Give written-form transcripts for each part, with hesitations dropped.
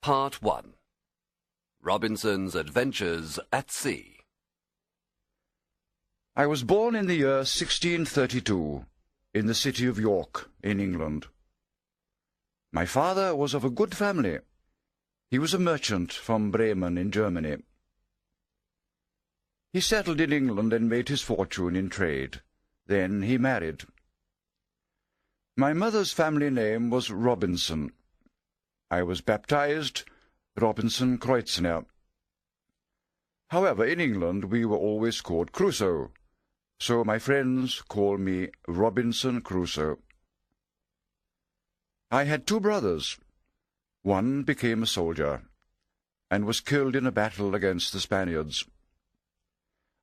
Part 1. Robinson's Adventures at Sea. I was born in the year 1632, in the city of York, in England. My father was of a good family. He was a merchant from Bremen in Germany. He settled in England and made his fortune in trade. Then he married. My mother's family name was Robinson. I was baptized Robinson Kreutzner. However, in England we were always called Crusoe, so my friends call me Robinson Crusoe. I had two brothers. One became a soldier, and was killed in a battle against the Spaniards.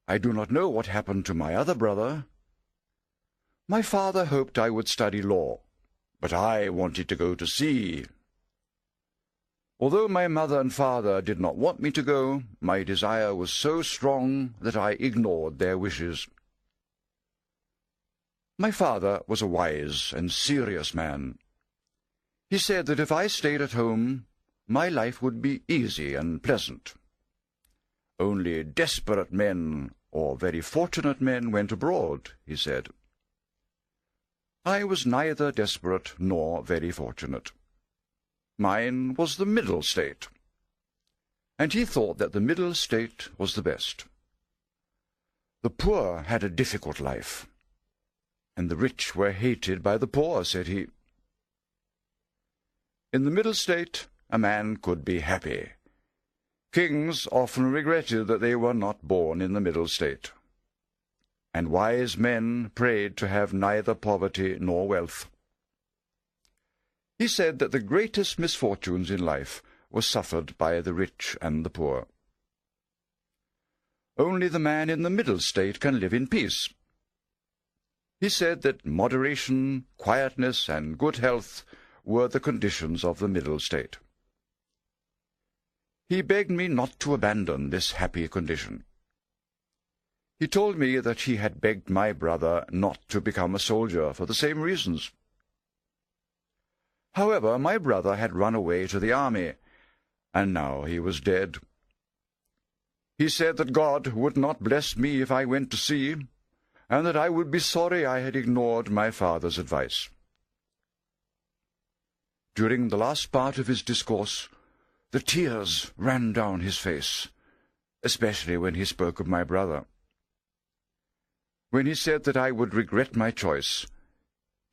I do not know what happened to my other brother. My father hoped I would study law, but I wanted to go to sea. Although my mother and father did not want me to go, my desire was so strong that I ignored their wishes. My father was a wise and serious man. He said that if I stayed at home, my life would be easy and pleasant. Only desperate men or very fortunate men went abroad, he said. I was neither desperate nor very fortunate. Mine was the middle state, and he thought that the middle state was the best. The poor had a difficult life, and the rich were hated by the poor, said he. In the middle state a man could be happy. Kings often regretted that they were not born in the middle state, and wise men prayed to have neither poverty nor wealth. He said that the greatest misfortunes in life were suffered by the rich and the poor. Only the man in the middle state can live in peace. He said that moderation, quietness, and good health were the conditions of the middle state. He begged me not to abandon this happy condition. He told me that he had begged my brother not to become a soldier for the same reasons. However, my brother had run away to the army, and now he was dead. He said that God would not bless me if I went to sea, and that I would be sorry I had ignored my father's advice. During the last part of his discourse, the tears ran down his face, especially when he spoke of my brother. When he said that I would regret my choice,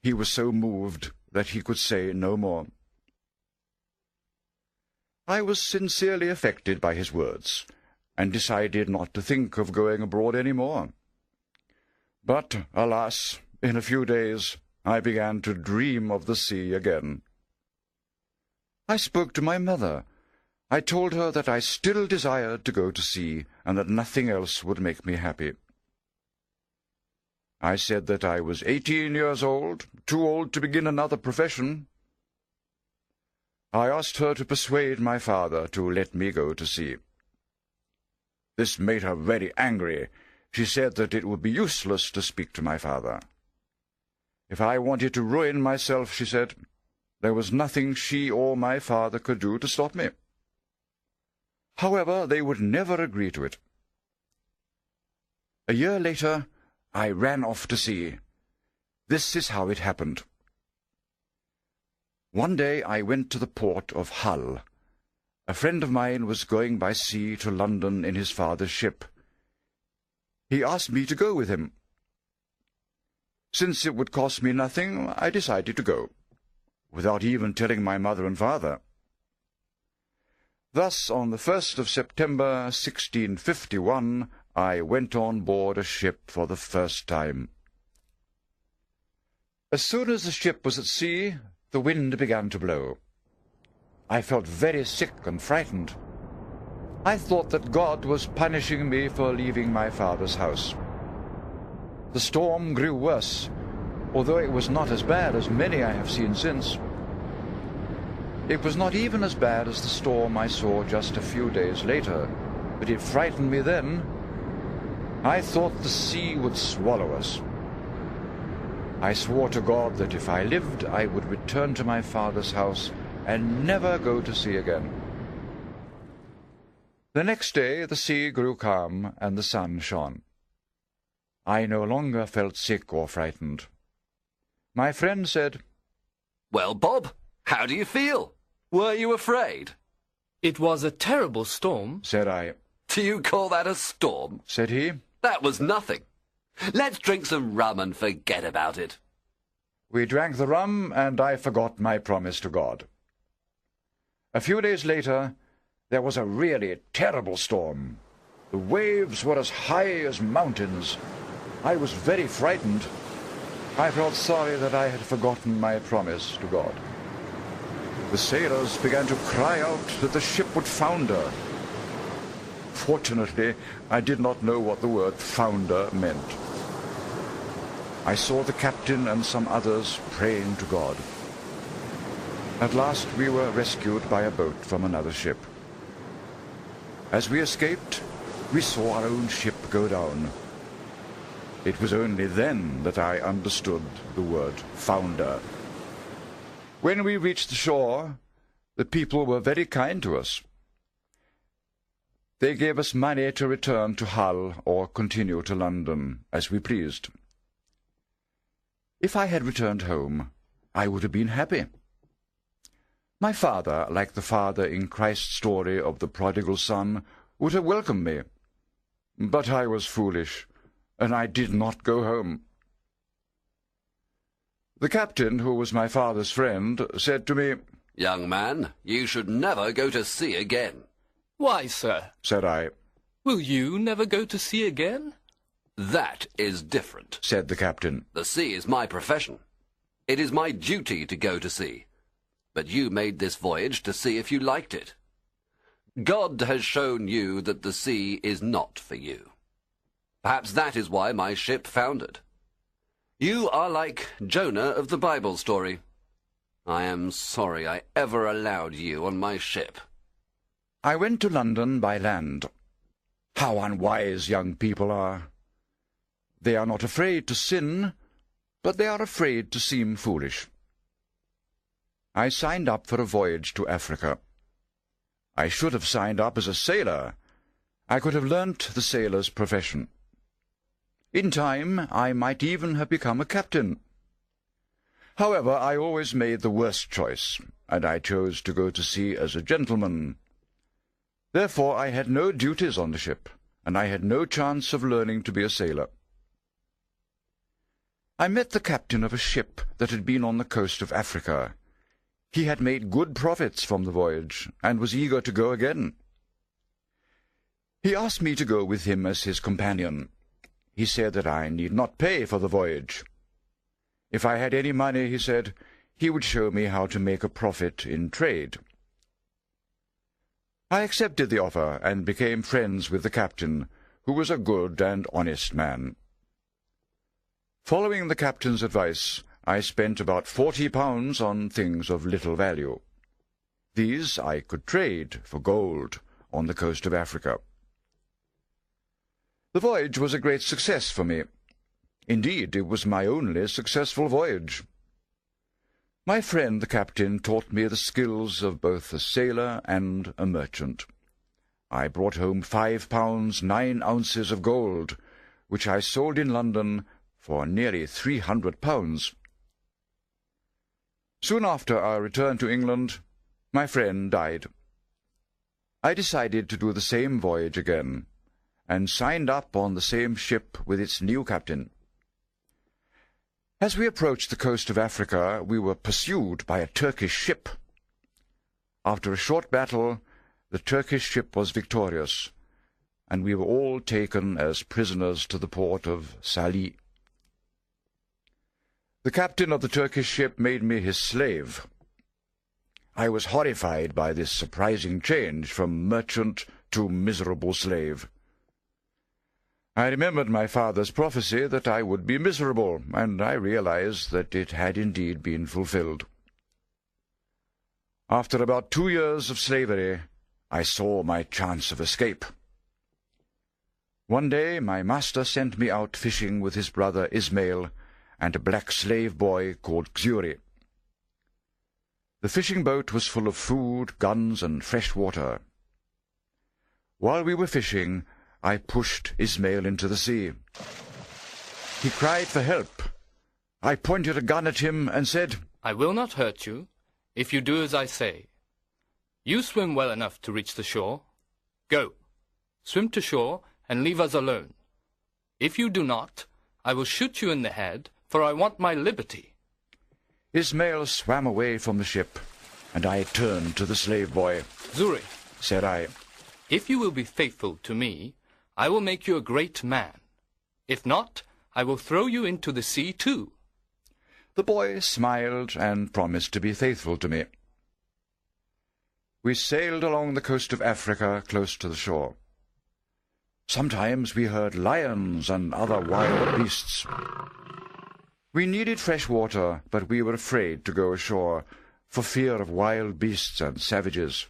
he was so moved that he could say no more. I was sincerely affected by his words, and decided not to think of going abroad any more. But, alas, in a few days I began to dream of the sea again. I spoke to my mother. I told her that I still desired to go to sea, and that nothing else would make me happy. I said that I was 18 years old, too old to begin another profession. I asked her to persuade my father to let me go to sea. This made her very angry. She said that it would be useless to speak to my father. If I wanted to ruin myself, she said, there was nothing she or my father could do to stop me. However, they would never agree to it. A year later, I ran off to sea. This is how it happened. One day I went to the port of Hull. A friend of mine was going by sea to London in his father's ship. He asked me to go with him. Since it would cost me nothing, I decided to go, without even telling my mother and father. Thus, on the 1st of September, 1651, I went on board a ship for the first time. As soon as the ship was at sea, the wind began to blow. I felt very sick and frightened. I thought that God was punishing me for leaving my father's house. The storm grew worse, although it was not as bad as many I have seen since. It was not even as bad as the storm I saw just a few days later, but it frightened me then. I thought the sea would swallow us. I swore to God that if I lived, I would return to my father's house and never go to sea again. The next day the sea grew calm and the sun shone. I no longer felt sick or frightened. My friend said, "Well, Bob, how do you feel? Were you afraid?" "It was a terrible storm," said I. "Do you call that a storm?" said he. "That was nothing. Let's drink some rum and forget about it." We drank the rum, and I forgot my promise to God. A few days later, there was a really terrible storm. The waves were as high as mountains. I was very frightened. I felt sorry that I had forgotten my promise to God. The sailors began to cry out that the ship would founder. Fortunately, I did not know what the word founder meant. I saw the captain and some others praying to God. At last we were rescued by a boat from another ship. As we escaped, we saw our own ship go down. It was only then that I understood the word founder. When we reached the shore, the people were very kind to us. They gave us money to return to Hull or continue to London, as we pleased. If I had returned home, I would have been happy. My father, like the father in Christ's story of the prodigal son, would have welcomed me. But I was foolish, and I did not go home. The captain, who was my father's friend, said to me, "Young man, you should never go to sea again." "Why, sir?" said I. "Will you never go to sea again?" "That is different," said the captain. "The sea is my profession. It is my duty to go to sea. But you made this voyage to see if you liked it. God has shown you that the sea is not for you. Perhaps that is why my ship foundered. You are like Jonah of the Bible story. I am sorry I ever allowed you on my ship." I went to London by land. How unwise young people are! They are not afraid to sin, but they are afraid to seem foolish. I signed up for a voyage to Africa. I should have signed up as a sailor. I could have learnt the sailor's profession. In time, I might even have become a captain. However, I always made the worst choice, and I chose to go to sea as a gentleman. Therefore, I had no duties on the ship, and I had no chance of learning to be a sailor. I met the captain of a ship that had been on the coast of Africa. He had made good profits from the voyage, and was eager to go again. He asked me to go with him as his companion. He said that I need not pay for the voyage. If I had any money, he said, he would show me how to make a profit in trade. I accepted the offer, and became friends with the captain, who was a good and honest man. Following the captain's advice, I spent about £40 on things of little value. These I could trade for gold on the coast of Africa. The voyage was a great success for me. Indeed, it was my only successful voyage. My friend the captain taught me the skills of both a sailor and a merchant. I brought home £5 9 ounces of gold, which I sold in London for nearly £300. Soon after our return to England, my friend died. I decided to do the same voyage again, and signed up on the same ship with its new captain. As we approached the coast of Africa, we were pursued by a Turkish ship. After a short battle, the Turkish ship was victorious, and we were all taken as prisoners to the port of Salih. The captain of the Turkish ship made me his slave. I was horrified by this surprising change from merchant to miserable slave. I remembered my father's prophecy that I would be miserable, and I realized that it had indeed been fulfilled. After about 2 years of slavery, I saw my chance of escape. One day my master sent me out fishing with his brother Ismail and a black slave boy called Crusoe. The fishing boat was full of food, guns, and fresh water. While we were fishing, I pushed Ismail into the sea. He cried for help. I pointed a gun at him and said, I will not hurt you, if you do as I say. You swim well enough to reach the shore. Go, swim to shore and leave us alone. If you do not, I will shoot you in the head, for I want my liberty. Ismail swam away from the ship, and I turned to the slave boy. Zuri, Said I, if you will be faithful to me, I will make you a great man. If not, I will throw you into the sea too. The boy smiled and promised to be faithful to me. We sailed along the coast of Africa close to the shore. Sometimes we heard lions and other wild beasts. We needed fresh water, but we were afraid to go ashore for fear of wild beasts and savages.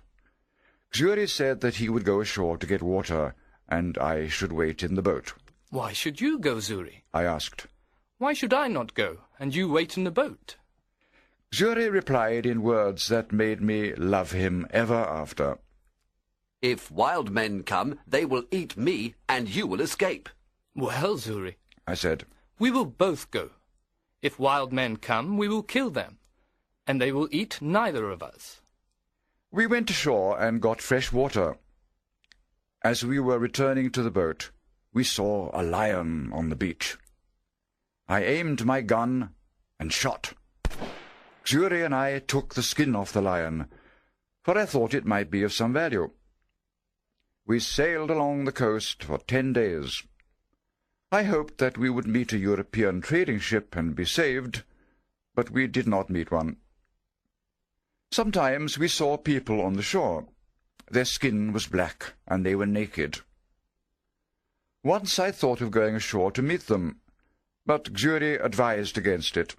Xuri said that he would go ashore to get water, and I should wait in the boat. Why should you go, Zuri? I asked. Why should I not go, and you wait in the boat? Xuri replied in words that made me love him ever after. If wild men come, they will eat me, and you will escape. Well, Zuri, I said. we will both go. If wild men come, we will kill them, and they will eat neither of us. We went ashore and got fresh water. As we were returning to the boat, we saw a lion on the beach. I aimed my gun and shot. Xuri and I took the skin off the lion, for I thought it might be of some value. We sailed along the coast for 10 days. I hoped that we would meet a European trading ship and be saved, but we did not meet one. Sometimes we saw people on the shore. Their skin was black, and they were naked. Once I thought of going ashore to meet them, but Xuri advised against it.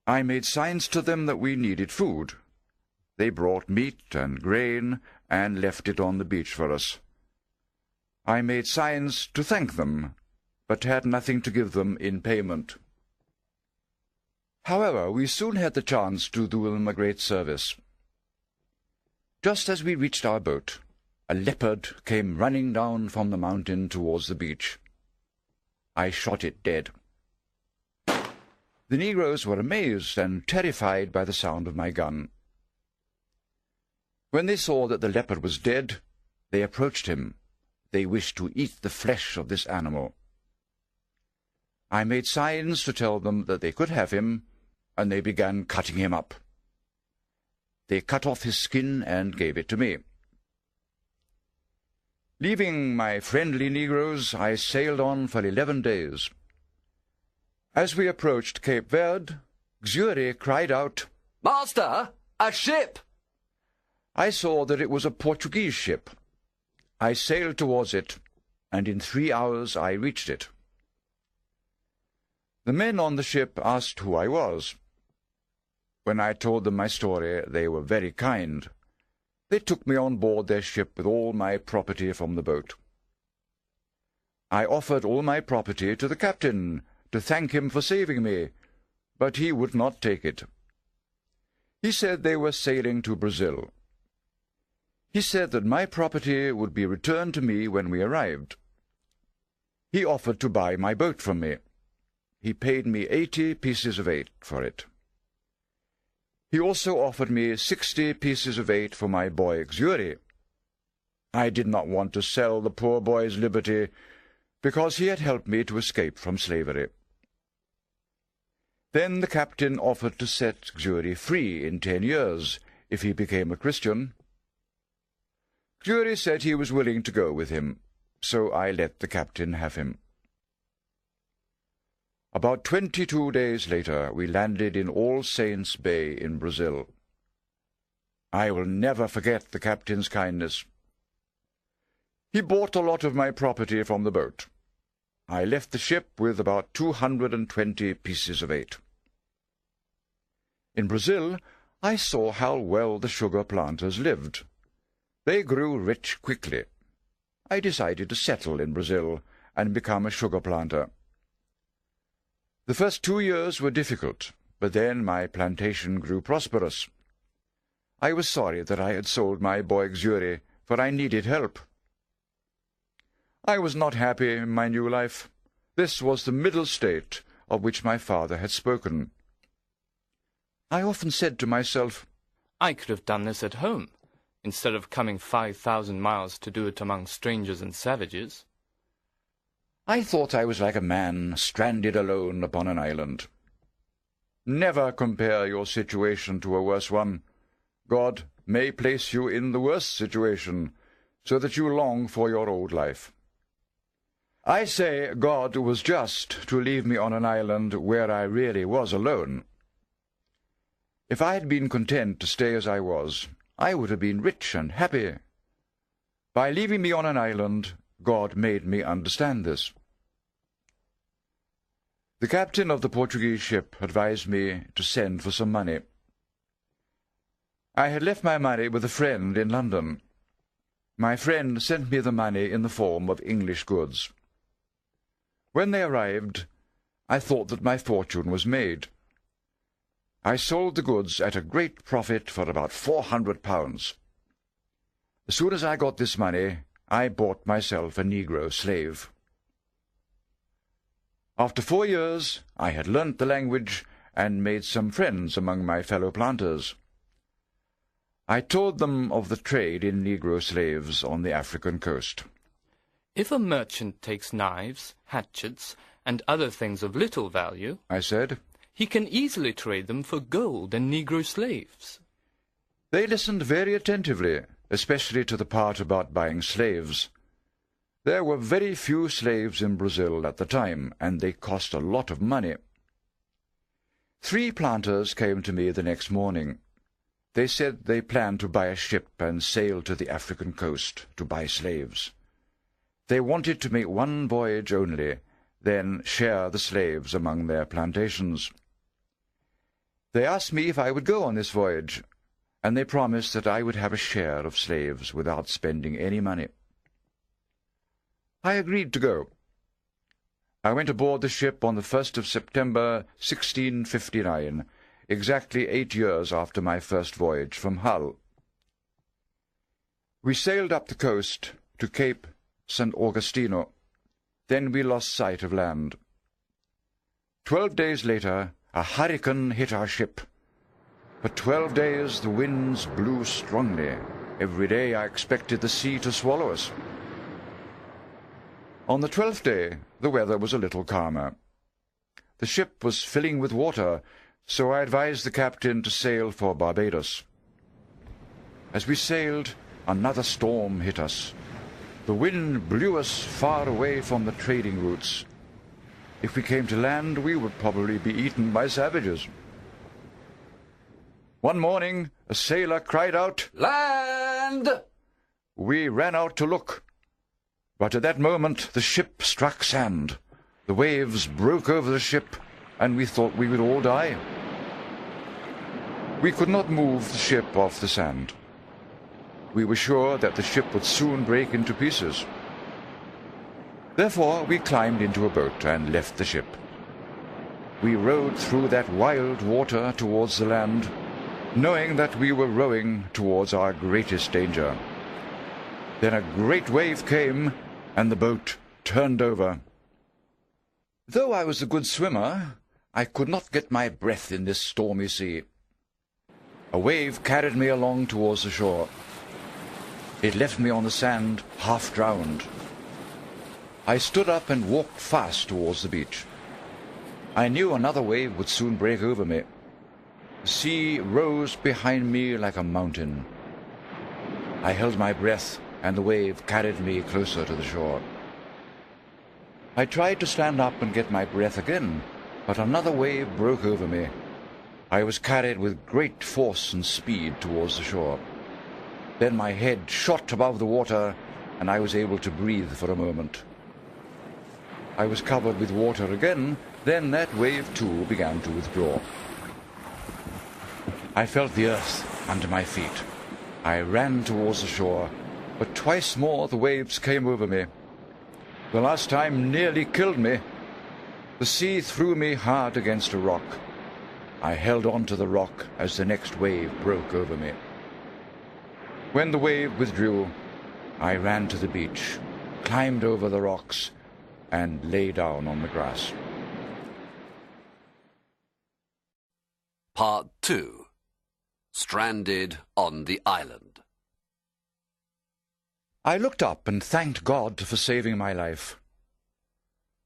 I made signs to them that we needed food. They brought meat and grain and left it on the beach for us. I made signs to thank them, but had nothing to give them in payment. However, we soon had the chance to do them a great service. Just as we reached our boat, a leopard came running down from the mountain towards the beach. I shot it dead. The negroes were amazed and terrified by the sound of my gun. When they saw that the leopard was dead, they approached him. They wished to eat the flesh of this animal. I made signs to tell them that they could have him, and they began cutting him up. They cut off his skin and gave it to me. Leaving my friendly negroes, I sailed on for 11 days. As we approached Cape Verde, Xuri cried out, Master, a ship! I saw that it was a Portuguese ship. I sailed towards it, and in 3 hours I reached it. The men on the ship asked who I was. When I told them my story, they were very kind. They took me on board their ship with all my property from the boat. I offered all my property to the captain to thank him for saving me, but he would not take it. He said they were sailing to Brazil. He said that my property would be returned to me when we arrived. He offered to buy my boat from me. He paid me 80 pieces of 8 for it. He also offered me 60 pieces of 8 for my boy Xuri. I did not want to sell the poor boy's liberty, because he had helped me to escape from slavery. Then the captain offered to set Xuri free in 10 years, if he became a Christian. Xuri said he was willing to go with him, so I let the captain have him. About 22 days later, we landed in All Saints Bay in Brazil. I will never forget the captain's kindness. He bought a lot of my property from the boat. I left the ship with about 220 pieces of 8. In Brazil, I saw how well the sugar planters lived. They grew rich quickly. I decided to settle in Brazil and become a sugar planter. The first 2 years were difficult, but then my plantation grew prosperous. I was sorry that I had sold my boy Xuri, for I needed help. I was not happy in my new life. This was the middle state of which my father had spoken. I often said to myself, I could have done this at home, instead of coming 5,000 miles to do it among strangers and savages. I thought I was like a man stranded alone upon an island. Never compare your situation to a worse one. God may place you in the worst situation, so that you long for your old life. I say God was just to leave me on an island where I really was alone. If I had been content to stay as I was, I would have been rich and happy. By leaving me on an island, God made me understand this. The captain of the Portuguese ship advised me to send for some money. I had left my money with a friend in London. My friend sent me the money in the form of English goods. When they arrived, I thought that my fortune was made. I sold the goods at a great profit for about £400. As soon as I got this money, I bought myself a Negro slave. After 4 years, I had learnt the language and made some friends among my fellow planters. I told them of the trade in Negro slaves on the African coast. If a merchant takes knives, hatchets, and other things of little value, I said, he can easily trade them for gold and Negro slaves. They listened very attentively, especially to the part about buying slaves. There were very few slaves in Brazil at the time, and they cost a lot of money. 3 planters came to me the next morning. They said they planned to buy a ship and sail to the African coast to buy slaves. They wanted to make one voyage only, then share the slaves among their plantations. They asked me if I would go on this voyage, and they promised that I would have a share of slaves without spending any money. I agreed to go. I went aboard the ship on the 1st of September, 1659, exactly 8 years after my first voyage from Hull. We sailed up the coast to Cape St. Augustino. Then we lost sight of land. 12 days later, a hurricane hit our ship. For 12 days the winds blew strongly. Every day I expected the sea to swallow us. On the 12th day, the weather was a little calmer. The ship was filling with water, so I advised the captain to sail for Barbados. As we sailed, another storm hit us. The wind blew us far away from the trading routes. If we came to land, we would probably be eaten by savages. One morning, a sailor cried out, Land! We ran out to look. But at that moment the ship struck sand. The waves broke over the ship, and we thought we would all die. We could not move the ship off the sand. We were sure that the ship would soon break into pieces. Therefore we climbed into a boat and left the ship. We rowed through that wild water towards the land, knowing that we were rowing towards our greatest danger. Then a great wave came, and the boat turned over. Though I was a good swimmer, I could not get my breath in this stormy sea. A wave carried me along towards the shore. It left me on the sand, half drowned. I stood up and walked fast towards the beach. I knew another wave would soon break over me. The sea rose behind me like a mountain. I held my breath, and the wave carried me closer to the shore. I tried to stand up and get my breath again, but another wave broke over me. I was carried with great force and speed towards the shore. Then my head shot above the water, and I was able to breathe for a moment. I was covered with water again, then that wave too began to withdraw. I felt the earth under my feet. I ran towards the shore, but twice more the waves came over me. The last time nearly killed me. The sea threw me hard against a rock. I held on to the rock as the next wave broke over me. When the wave withdrew, I ran to the beach, climbed over the rocks, and lay down on the grass. Part 2. Stranded on the Island. I looked up and thanked God for saving my life.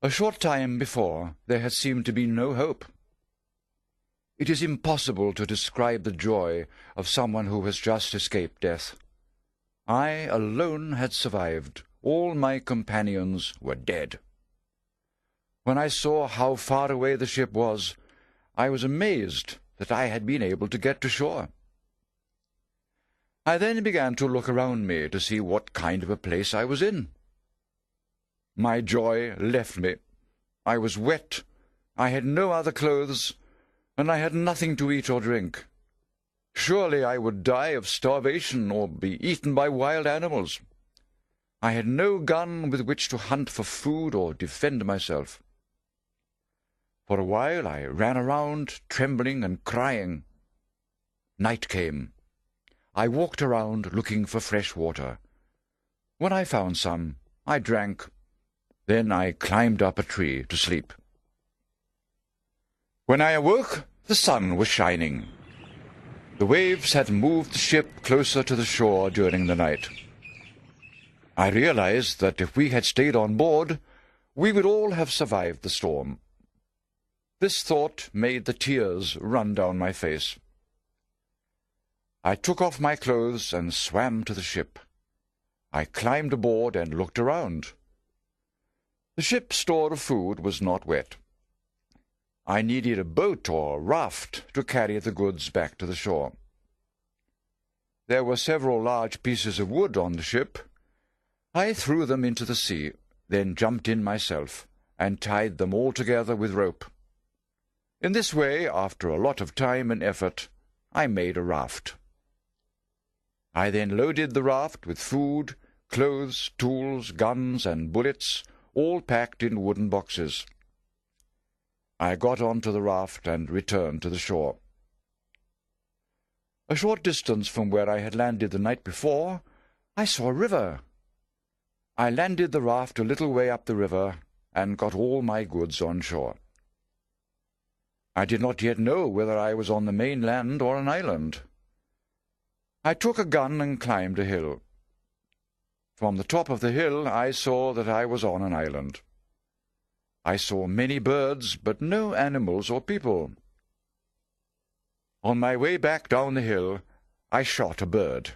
A short time before, there had seemed to be no hope. It is impossible to describe the joy of someone who has just escaped death. I alone had survived. All my companions were dead. When I saw how far away the ship was, I was amazed that I had been able to get to shore. I then began to look around me to see what kind of a place I was in. My joy left me. I was wet, I had no other clothes, and I had nothing to eat or drink. Surely I would die of starvation or be eaten by wild animals. I had no gun with which to hunt for food or defend myself. For a while I ran around, trembling and crying. Night came. I walked around looking for fresh water. When I found some, I drank. Then I climbed up a tree to sleep. When I awoke, the sun was shining. The waves had moved the ship closer to the shore during the night. I realized that if we had stayed on board, we would all have survived the storm. This thought made the tears run down my face. I took off my clothes and swam to the ship. I climbed aboard and looked around. The ship's store of food was not wet. I needed a boat or raft to carry the goods back to the shore. There were several large pieces of wood on the ship. I threw them into the sea, then jumped in myself, and tied them all together with rope. In this way, after a lot of time and effort, I made a raft. I then loaded the raft with food, clothes, tools, guns, and bullets, all packed in wooden boxes. I got onto the raft and returned to the shore. A short distance from where I had landed the night before, I saw a river. I landed the raft a little way up the river and got all my goods on shore. I did not yet know whether I was on the mainland or an island. I took a gun and climbed a hill. From the top of the hill I saw that I was on an island. I saw many birds, but no animals or people. On my way back down the hill, I shot a bird.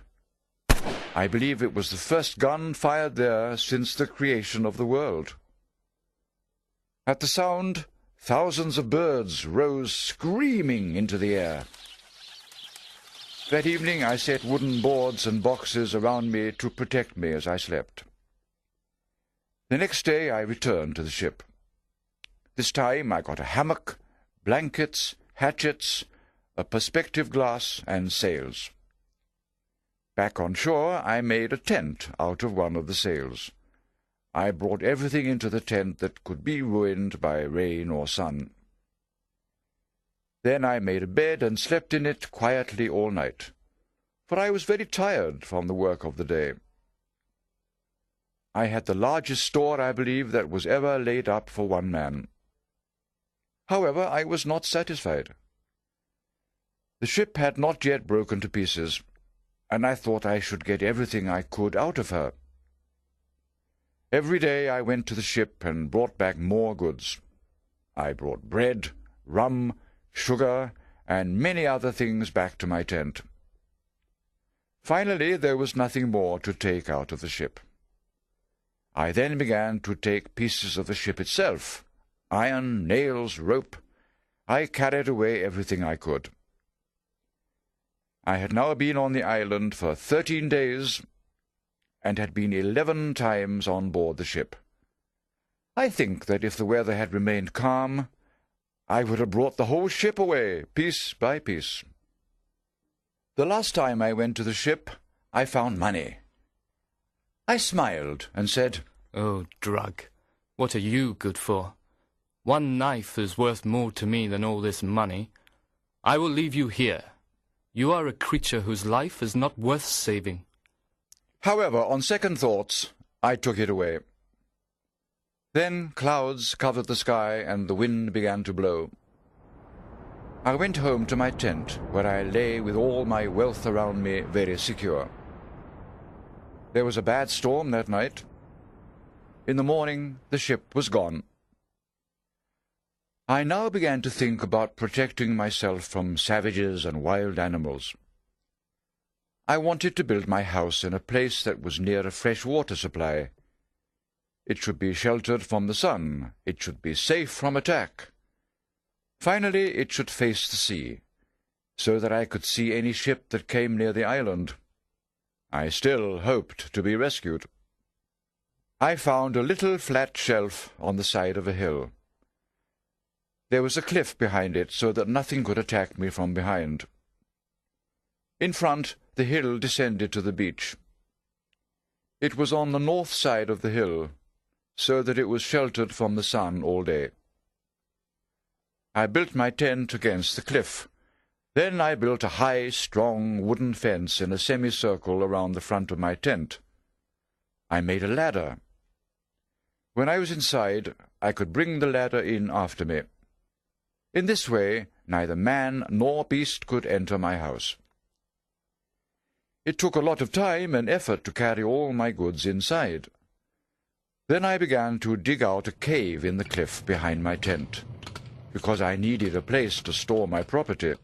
I believe it was the first gun fired there since the creation of the world. At the sound, thousands of birds rose screaming into the air. That evening I set wooden boards and boxes around me to protect me as I slept. The next day I returned to the ship. This time I got a hammock, blankets, hatchets, a perspective glass, and sails. Back on shore I made a tent out of one of the sails. I brought everything into the tent that could be ruined by rain or sun. Then I made a bed and slept in it quietly all night, for I was very tired from the work of the day. I had the largest store, I believe, that was ever laid up for one man. However, I was not satisfied. The ship had not yet broken to pieces, and I thought I should get everything I could out of her. Every day I went to the ship and brought back more goods. I brought bread, rum, sugar, and many other things back to my tent. Finally, there was nothing more to take out of the ship. I then began to take pieces of the ship itself, iron, nails, rope. I carried away everything I could. I had now been on the island for 13 days, and had been 11 times on board the ship. I think that if the weather had remained calm, I would have brought the whole ship away, piece by piece. The last time I went to the ship, I found money. I smiled and said, "Oh, drug, what are you good for? One knife is worth more to me than all this money. I will leave you here. You are a creature whose life is not worth saving." However, on second thoughts, I took it away. Then clouds covered the sky, and the wind began to blow. I went home to my tent, where I lay with all my wealth around me very secure. There was a bad storm that night. In the morning, the ship was gone. I now began to think about protecting myself from savages and wild animals. I wanted to build my house in a place that was near a fresh water supply. It should be sheltered from the sun. It should be safe from attack. Finally, it should face the sea, so that I could see any ship that came near the island. I still hoped to be rescued. I found a little flat shelf on the side of a hill. There was a cliff behind it, so that nothing could attack me from behind. In front, the hill descended to the beach. It was on the north side of the hill, so that it was sheltered from the sun all day. I built my tent against the cliff. Then I built a high, strong wooden fence in a semicircle around the front of my tent. I made a ladder. When I was inside, I could bring the ladder in after me. In this way, neither man nor beast could enter my house. It took a lot of time and effort to carry all my goods inside. Then I began to dig out a cave in the cliff behind my tent, because I needed a place to store my property.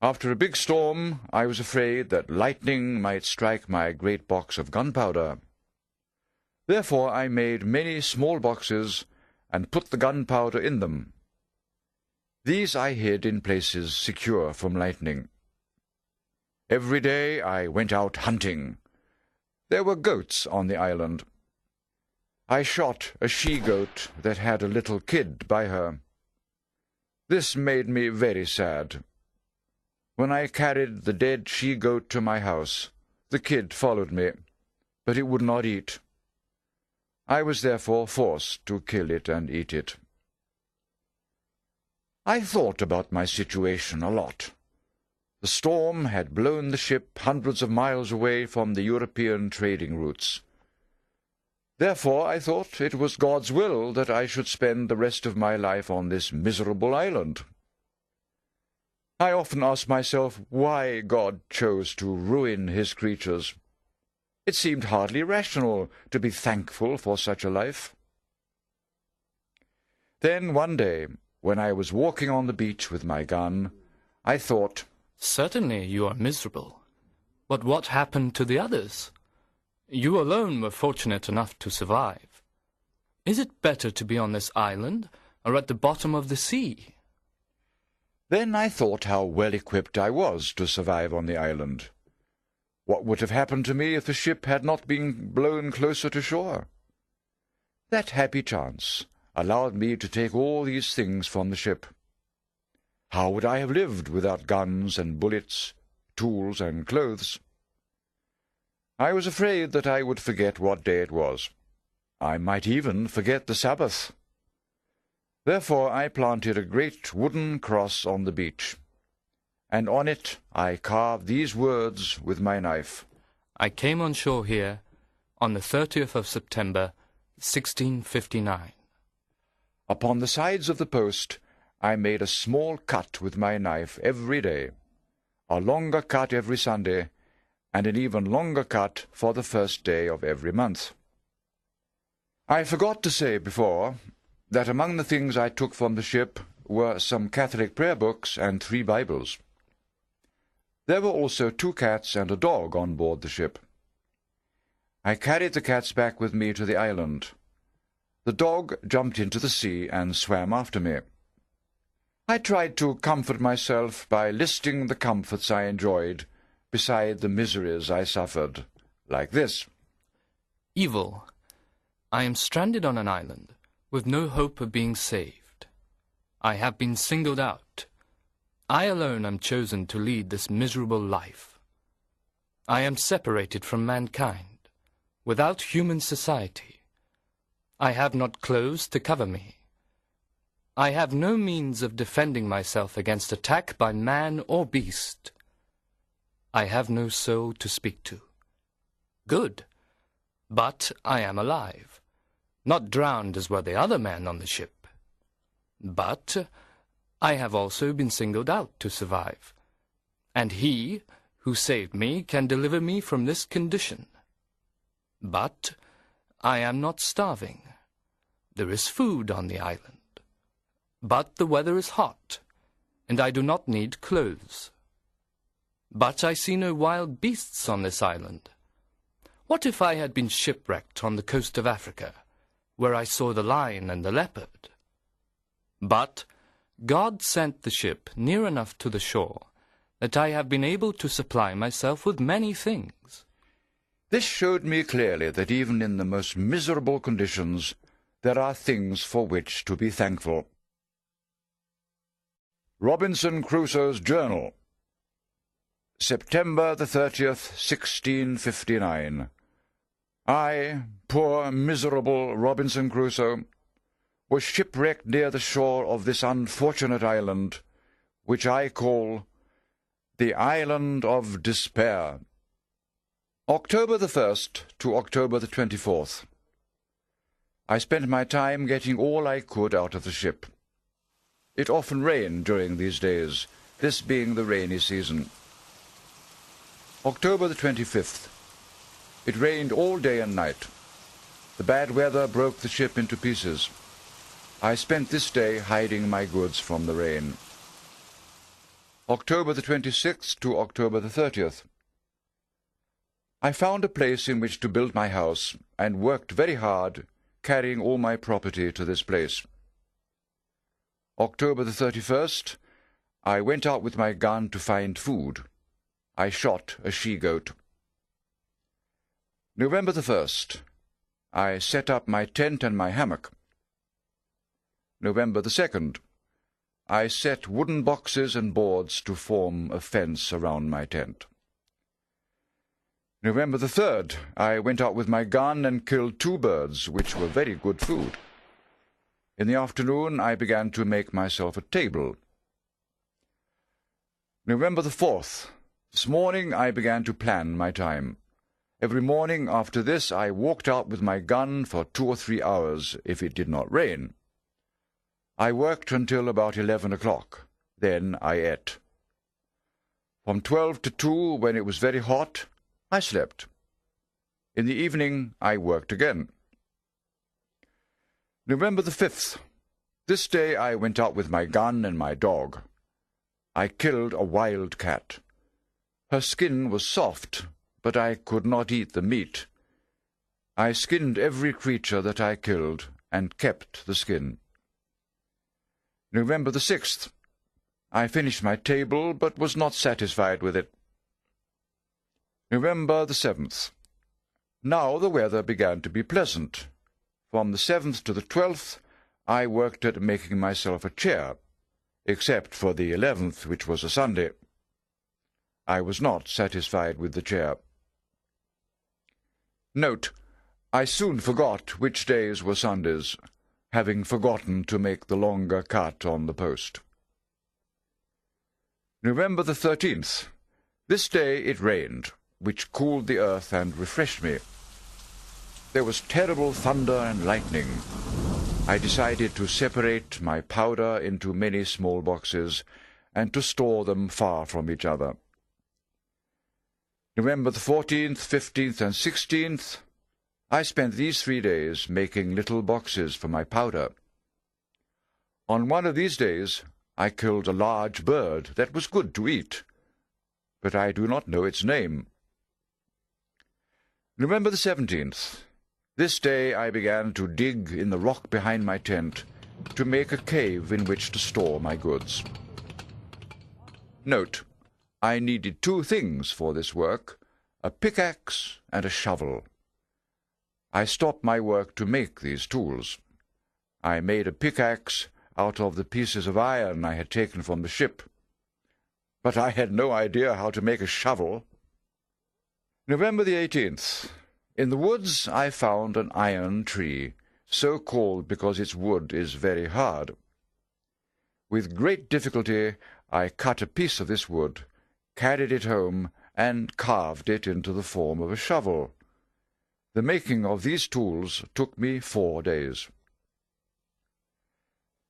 After a big storm, I was afraid that lightning might strike my great box of gunpowder. Therefore I made many small boxes and put the gunpowder in them. These I hid in places secure from lightning. Every day I went out hunting. There were goats on the island. I shot a she-goat that had a little kid by her. This made me very sad. When I carried the dead she-goat to my house, the kid followed me, but it would not eat. I was therefore forced to kill it and eat it. I thought about my situation a lot. The storm had blown the ship hundreds of miles away from the European trading routes. Therefore I thought it was God's will that I should spend the rest of my life on this miserable island. I often ask myself why God chose to ruin his creatures. It seemed hardly rational to be thankful for such a life. Then one day, when I was walking on the beach with my gun, I thought, "Certainly you are miserable. But what happened to the others? You alone were fortunate enough to survive. Is it better to be on this island or at the bottom of the sea?" Then I thought how well equipped I was to survive on the island. What would have happened to me if the ship had not been blown closer to shore? That happy chance allowed me to take all these things from the ship. How would I have lived without guns and bullets, tools and clothes? I was afraid that I would forget what day it was. I might even forget the Sabbath. Therefore I planted a great wooden cross on the beach, and on it I carved these words with my knife. I came on shore here on the 30th of September, 1659. Upon the sides of the post I made a small cut with my knife every day, a longer cut every Sunday, and an even longer cut for the first day of every month. I forgot to say before that among the things I took from the ship were some Catholic prayer books and 3 Bibles. There were also 2 cats and a dog on board the ship. I carried the cats back with me to the island. The dog jumped into the sea and swam after me. I tried to comfort myself by listing the comforts I enjoyed beside the miseries I suffered, like this. Evil. I am stranded on an island, with no hope of being saved. I have been singled out. I alone am chosen to lead this miserable life. I am separated from mankind, without human society. I have not clothes to cover me. I have no means of defending myself against attack by man or beast. I have no soul to speak to, Good. But I am alive, not drowned as were the other men on the ship. But I have also been singled out to survive, and he who saved me can deliver me from this condition. But I am not starving. There is food on the island. But the weather is hot, and I do not need clothes. But I see no wild beasts on this island. What if I had been shipwrecked on the coast of Africa, where I saw the lion and the leopard? But God sent the ship near enough to the shore that I have been able to supply myself with many things. This showed me clearly that even in the most miserable conditions there are things for which to be thankful. Robinson Crusoe's Journal, September the 30th, 1659. I, poor miserable Robinson Crusoe, was shipwrecked near the shore of this unfortunate island, which I call the Island of Despair. October the 1st to October the 24th. I spent my time getting all I could out of the ship. It often rained during these days, this being the rainy season. October the 25th. It rained all day and night. The bad weather broke the ship into pieces. I spent this day hiding my goods from the rain. October the 26th to October the 30th. I found a place in which to build my house, and worked very hard, carrying all my property to this place. October the 31st, I went out with my gun to find food. I shot a she-goat. November the 1st, I set up my tent and my hammock. November the 2nd, I set wooden boxes and boards to form a fence around my tent. November the 3rd, I went out with my gun and killed 2 birds, which were very good food. In the afternoon, I began to make myself a table. November the 4th, this morning I began to plan my time. Every morning after this I walked out with my gun for 2 or 3 hours, if it did not rain. I worked until about 11 o'clock. Then I ate. From 12 to 2, when it was very hot, I slept. In the evening I worked again. November the 5th. This day I went out with my gun and my dog. I killed a wild cat. Her skin was soft, but I could not eat the meat. I skinned every creature that I killed, and kept the skin. November the 6th. I finished my table, but was not satisfied with it. November the 7th. Now the weather began to be pleasant. From the 7th to the 12th, I worked at making myself a chair, except for the 11th, which was a Sunday. I was not satisfied with the chair. Note, I soon forgot which days were Sundays, having forgotten to make the longer cut on the post. November the 13th. This day it rained, which cooled the earth and refreshed me. There was terrible thunder and lightning. I decided to separate my powder into many small boxes, and to store them far from each other. November the 14th, 15th, and 16th, I spent these 3 days making little boxes for my powder. On one of these days I killed a large bird that was good to eat, but I do not know its name. November the 17th. This day I began to dig in the rock behind my tent to make a cave in which to store my goods. Note, I needed 2 things for this work, a pickaxe and a shovel. I stopped my work to make these tools. I made a pickaxe out of the pieces of iron I had taken from the ship, but I had no idea how to make a shovel. November the 18th. In the woods I found an iron tree, so called because its wood is very hard. With great difficulty I cut a piece of this wood, carried it home, and carved it into the form of a shovel, The making of these tools took me 4 days.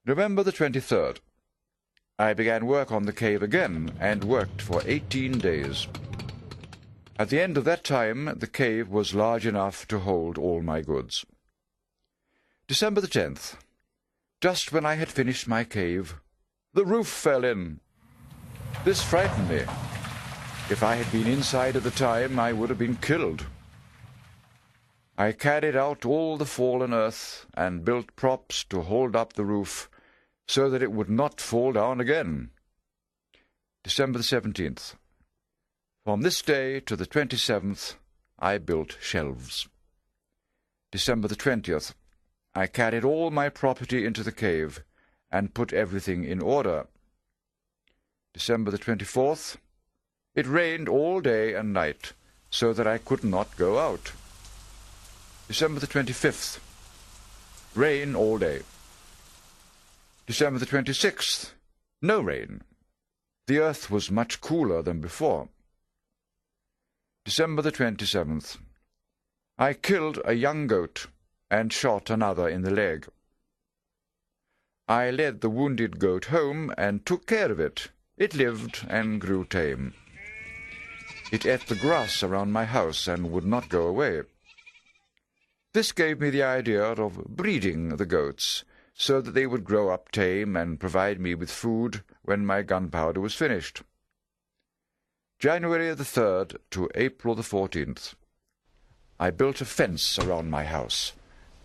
November the 23rd. I began work on the cave again, and worked for 18 days. At the end of that time, the cave was large enough to hold all my goods. December the 10th. Just when I had finished my cave, the roof fell in. This frightened me. If I had been inside at the time, I would have been killed. I carried out all the fallen earth and built props to hold up the roof so that it would not fall down again. December the 17th. From this day to the 27th, I built shelves. December the 20th. I carried all my property into the cave and put everything in order. December the 24th. It rained all day and night, so that I could not go out. December the 25th. Rain all day. December the 26th. No rain. The earth was much cooler than before. December the 27th. I killed a young goat and shot another in the leg. I led the wounded goat home and took care of it. It lived and grew tame. It ate the grass around my house and would not go away. This gave me the idea of breeding the goats, so that they would grow up tame and provide me with food when my gunpowder was finished. January the 3rd to April the 14th. I built a fence around my house.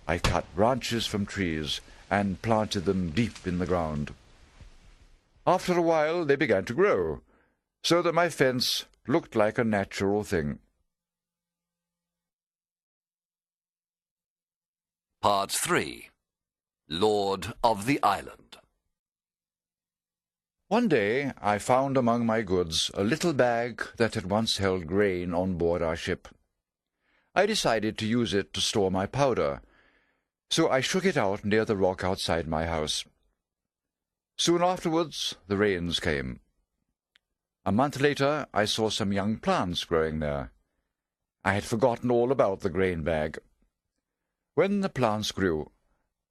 I cut branches from trees and planted them deep in the ground. After a while they began to grow, so that my fence looked like a natural thing. Part 3. Lord of the Island. One day I found among my goods a little bag that had once held grain on board our ship. I decided to use it to store my powder, so I shook it out near the rock outside my house. Soon afterwards the rains came. A month later I saw some young plants growing there. I had forgotten all about the grain bag. When the plants grew,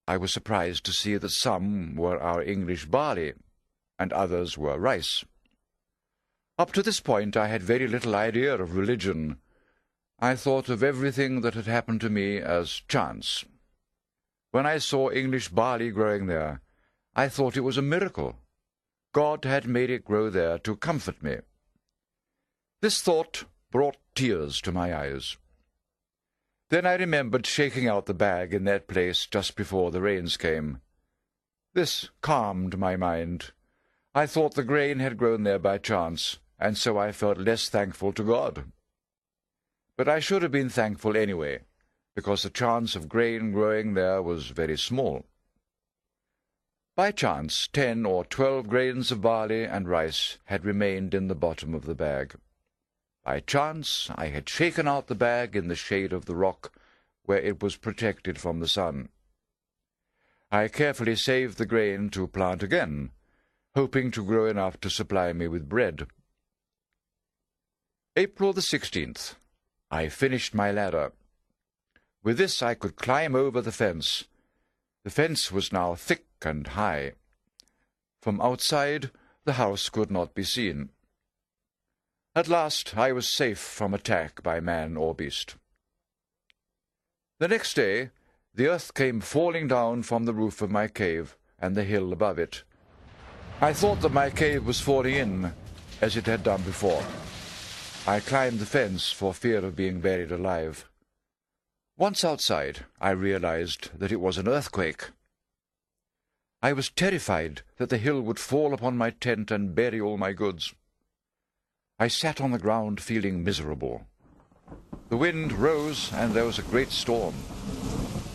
I was surprised to see that some were our English barley, and others were rice. Up to this point I had very little idea of religion. I thought of everything that had happened to me as chance. When I saw English barley growing there, I thought it was a miracle. God had made it grow there to comfort me. This thought brought tears to my eyes. Then I remembered shaking out the bag in that place just before the rains came. This calmed my mind. I thought the grain had grown there by chance, and so I felt less thankful to God. But I should have been thankful anyway, because the chance of grain growing there was very small. By chance 10 or 12 grains of barley and rice had remained in the bottom of the bag. By chance I had shaken out the bag in the shade of the rock, where it was protected from the sun. I carefully saved the grain to plant again, hoping to grow enough to supply me with bread. April the 16th. I finished my ladder. With this I could climb over the fence. The fence was now thick and high. From outside the house could not be seen. At last I was safe from attack by man or beast. The next day the earth came falling down from the roof of my cave and the hill above it. I thought that my cave was falling in, as it had done before. I climbed the fence for fear of being buried alive. Once outside, I realized that it was an earthquake. I was terrified that the hill would fall upon my tent and bury all my goods. I sat on the ground feeling miserable. The wind rose and there was a great storm.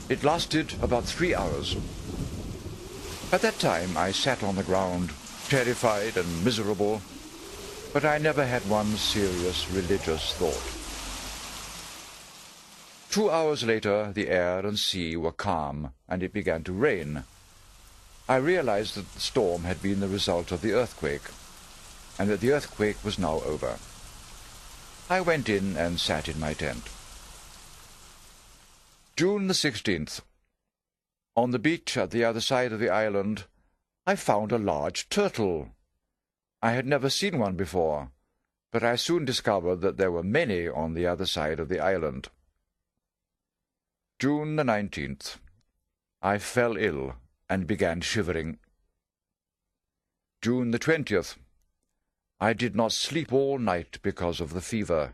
It lasted about 3 hours. At that time I sat on the ground, terrified and miserable, but I never had one serious religious thought. 2 hours later the air and sea were calm, and it began to rain. I realized that the storm had been the result of the earthquake, and that the earthquake was now over. I went in and sat in my tent. June the 16th. On the beach at the other side of the island, I found a large turtle. I had never seen one before, but I soon discovered that there were many on the other side of the island. June the 19th. I fell ill and began shivering. June the 20th. I did not sleep all night because of the fever.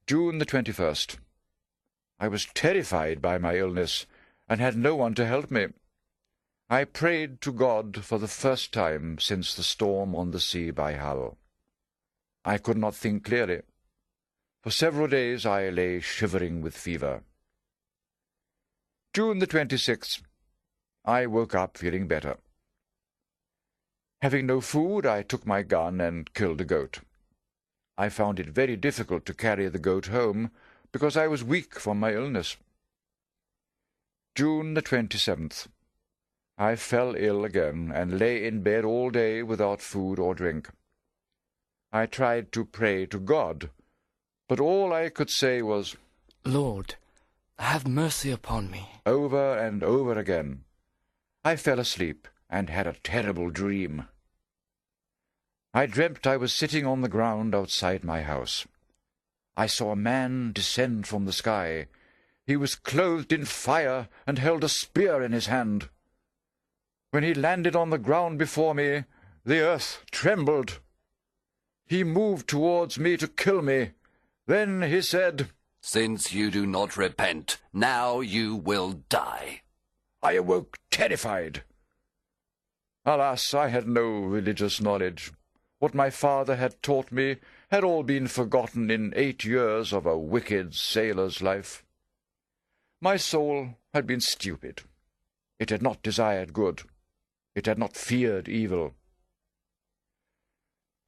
June the 21st. I was terrified by my illness and had no one to help me. I prayed to God for the first time since the storm on the sea by Hull. I could not think clearly. For several days I lay shivering with fever. June the 26th. I woke up feeling better. Having no food, I took my gun and killed a goat. I found it very difficult to carry the goat home because I was weak from my illness. June the 27th. I fell ill again and lay in bed all day without food or drink. I tried to pray to God, but all I could say was, Lord, have mercy upon me. Over and over again. I fell asleep and had a terrible dream. I dreamt I was sitting on the ground outside my house. I saw a man descend from the sky. He was clothed in fire and held a spear in his hand. When he landed on the ground before me, the earth trembled. He moved towards me to kill me. Then he said, Since you do not repent, now you will die. I awoke terrified. Alas, I had no religious knowledge. What my father had taught me had all been forgotten in 8 years of a wicked sailor's life. My soul had been stupid. It had not desired good. It had not feared evil.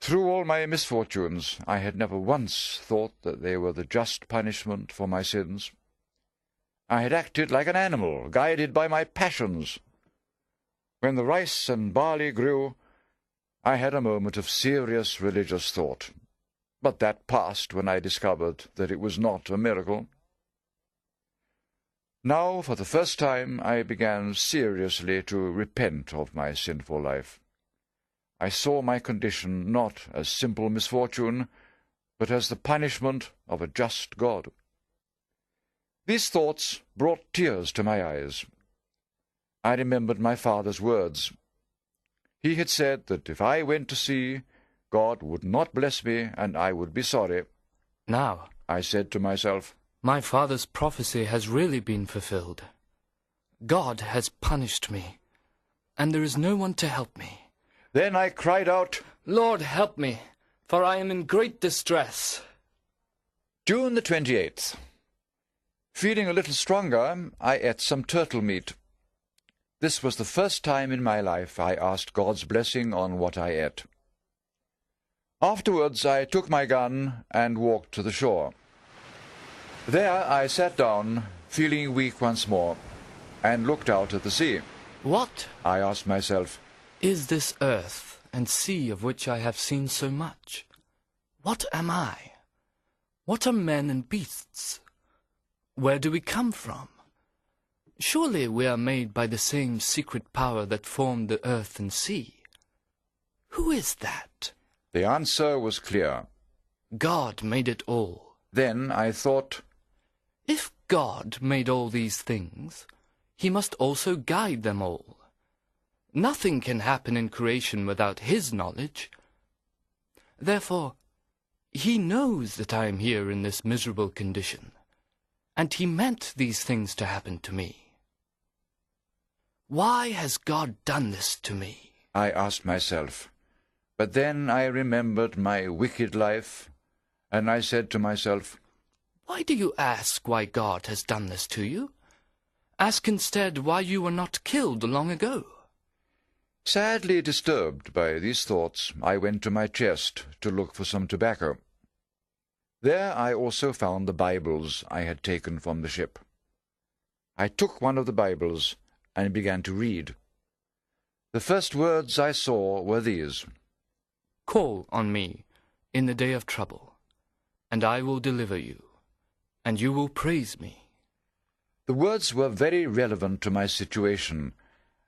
Through all my misfortunes, I had never once thought that they were the just punishment for my sins. I had acted like an animal, guided by my passions. When the rice and barley grew, I had a moment of serious religious thought, but that passed when I discovered that it was not a miracle. Now, for the first time, I began seriously to repent of my sinful life. I saw my condition not as simple misfortune, but as the punishment of a just God. These thoughts brought tears to my eyes. I remembered my father's words. He had said that if I went to sea, God would not bless me, and I would be sorry. Now, I said to myself, my father's prophecy has really been fulfilled. God has punished me, and there is no one to help me. Then I cried out, Lord, help me, for I am in great distress. June the 28th. Feeling a little stronger, I ate some turtle meat. This was the first time in my life I asked God's blessing on what I ate. Afterwards I took my gun and walked to the shore. There I sat down, feeling weak once more, and looked out at the sea. What, I asked myself, is this earth and sea of which I have seen so much? What am I? What are men and beasts? Where do we come from? Surely we are made by the same secret power that formed the earth and sea. Who is that? The answer was clear. God made it all. Then I thought, if God made all these things, he must also guide them all. Nothing can happen in creation without his knowledge. Therefore, he knows that I am here in this miserable condition, and he meant these things to happen to me. Why has God done this to me? I asked myself. But then I remembered my wicked life, and I said to myself, why do you ask why God has done this to you? Ask instead why you were not killed long ago. Sadly disturbed by these thoughts, I went to my chest to look for some tobacco. There I also found the Bibles I had taken from the ship. I took one of the Bibles and began to read. The first words I saw were these: Call on me in the day of trouble, and I will deliver you. and you will praise me. The words were very relevant to my situation,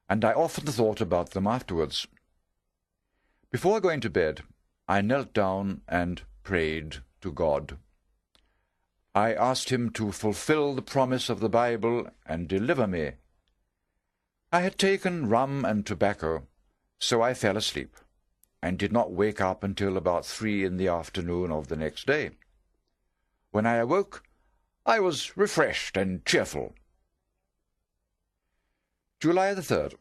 and I often thought about them afterwards. Before going to bed, I knelt down and prayed to God. I asked him to fulfill the promise of the Bible and deliver me. I had taken rum and tobacco, so I fell asleep, and did not wake up until about 3 in the afternoon of the next day. When I awoke, I was refreshed and cheerful. July the 3rd.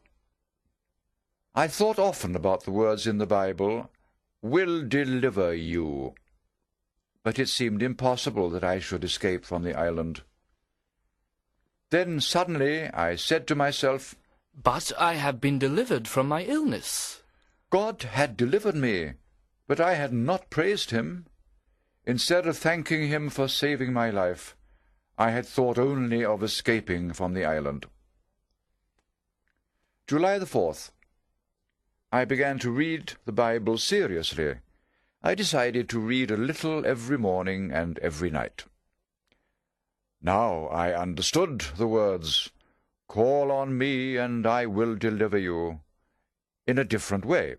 I thought often about the words in the Bible, "will deliver you," but it seemed impossible that I should escape from the island. Then suddenly I said to myself, But I have been delivered from my illness. God had delivered me, but I had not praised him. Instead of thanking him for saving my life, I had thought only of escaping from the island. July the 4th. I began to read the Bible seriously. I decided to read a little every morning and every night. Now I understood the words, "Call on me, and I will deliver you," in a different way.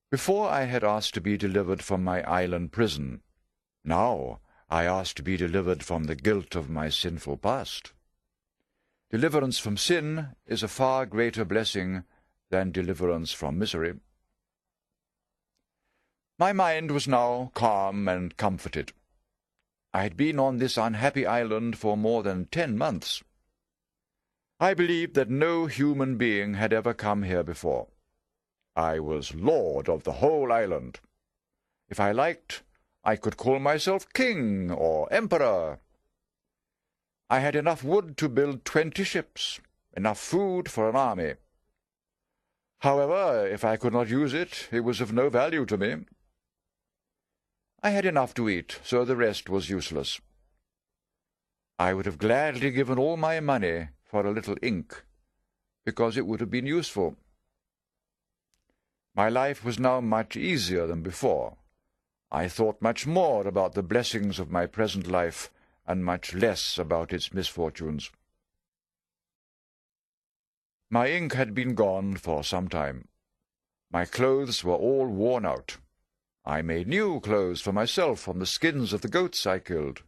Before I had asked to be delivered from my island prison. Now I asked to be delivered from the guilt of my sinful past. Deliverance from sin is a far greater blessing than deliverance from misery. My mind was now calm and comforted. I had been on this unhappy island for more than 10 months. I believed that no human being had ever come here before. I was lord of the whole island. If I liked, I could call myself king or emperor. I had enough wood to build 20 ships, enough food for an army. However, if I could not use it, it was of no value to me. I had enough to eat, so the rest was useless. I would have gladly given all my money for a little ink, because it would have been useful. My life was now much easier than before. I thought much more about the blessings of my present life, and much less about its misfortunes. My ink had been gone for some time. My clothes were all worn out. I made new clothes for myself from the skins of the goats I killed.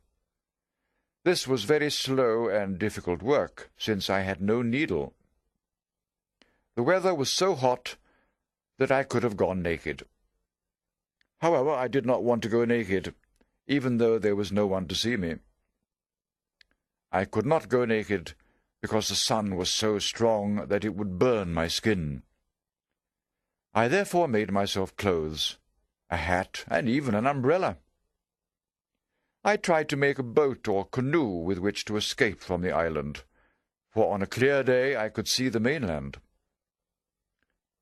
This was very slow and difficult work, since I had no needle. The weather was so hot that I could have gone naked. However, I did not want to go naked, even though there was no one to see me. I could not go naked because the sun was so strong that it would burn my skin. I therefore made myself clothes, a hat, and even an umbrella. I tried to make a boat or canoe with which to escape from the island, for on a clear day I could see the mainland.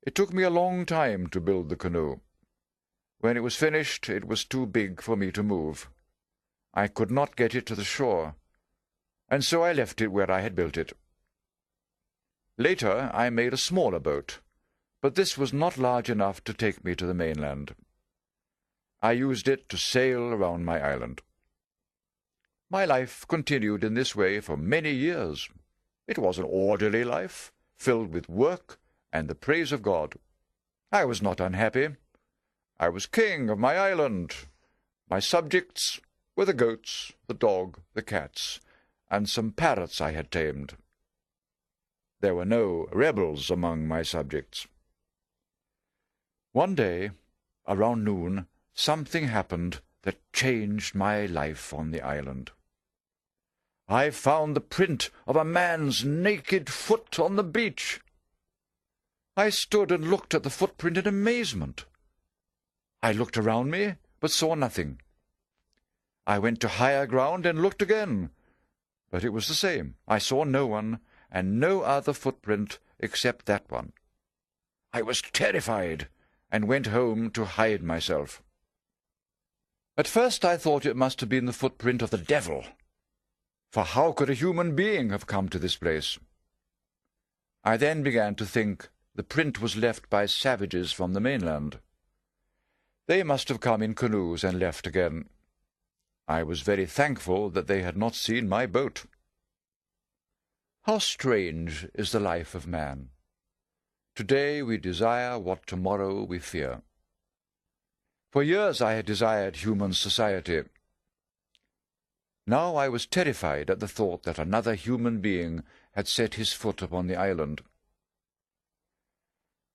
It took me a long time to build the canoe. When it was finished, it was too big for me to move. I could not get it to the shore, and so I left it where I had built it. Later I made a smaller boat, but this was not large enough to take me to the mainland. I used it to sail around my island. My life continued in this way for many years. It was an orderly life, filled with work and the praise of God. I was not unhappy. I was king of my island. My subjects were the goats, the dog, the cats, and some parrots I had tamed. There were no rebels among my subjects. One day, around noon, something happened that changed my life on the island. I found the print of a man's naked foot on the beach. I stood and looked at the footprint in amazement. I looked around me, but saw nothing. I went to higher ground and looked again, but it was the same. I saw no one, and no other footprint except that one. I was terrified, and went home to hide myself. At first I thought it must have been the footprint of the devil, for how could a human being have come to this place? I then began to think the print was left by savages from the mainland. They must have come in canoes and left again. I was very thankful that they had not seen my boat. How strange is the life of man! Today we desire what tomorrow we fear. For years I had desired human society. Now I was terrified at the thought that another human being had set his foot upon the island.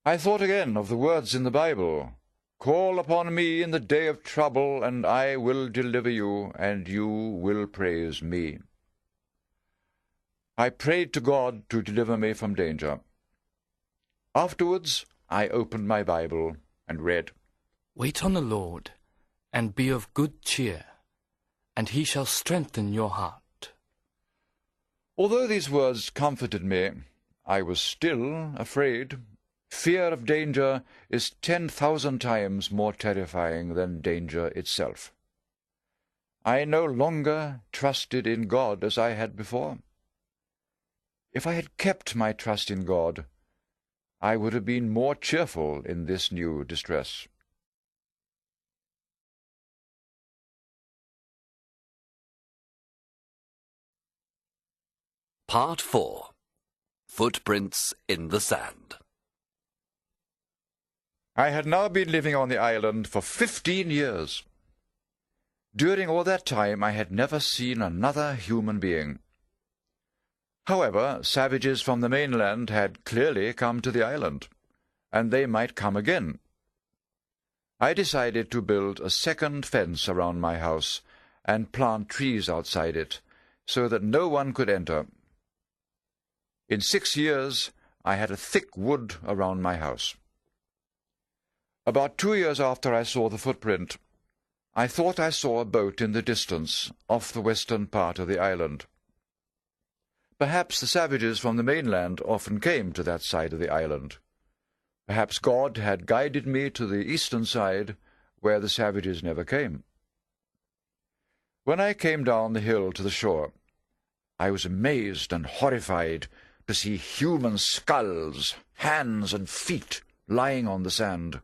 I thought again of the words in the Bible, "Call upon me in the day of trouble, and I will deliver you, and you will praise me." I prayed to God to deliver me from danger. Afterwards I opened my Bible and read, "Wait on the Lord, and be of good cheer, and he shall strengthen your heart." Although these words comforted me, I was still afraid. Fear of danger is 10,000 times more terrifying than danger itself. I no longer trusted in God as I had before. If I had kept my trust in God, I would have been more cheerful in this new distress. Part 4. Footprints in the Sand. I had now been living on the island for 15 years. During all that time I had never seen another human being. However, savages from the mainland had clearly come to the island, and they might come again. I decided to build a second fence around my house and plant trees outside it, so that no one could enter. In 6 years I had a thick wood around my house. About 2 years after I saw the footprint, I thought I saw a boat in the distance off the western part of the island. Perhaps the savages from the mainland often came to that side of the island. Perhaps God had guided me to the eastern side, where the savages never came. When I came down the hill to the shore, I was amazed and horrified to see human skulls, hands and feet lying on the sand.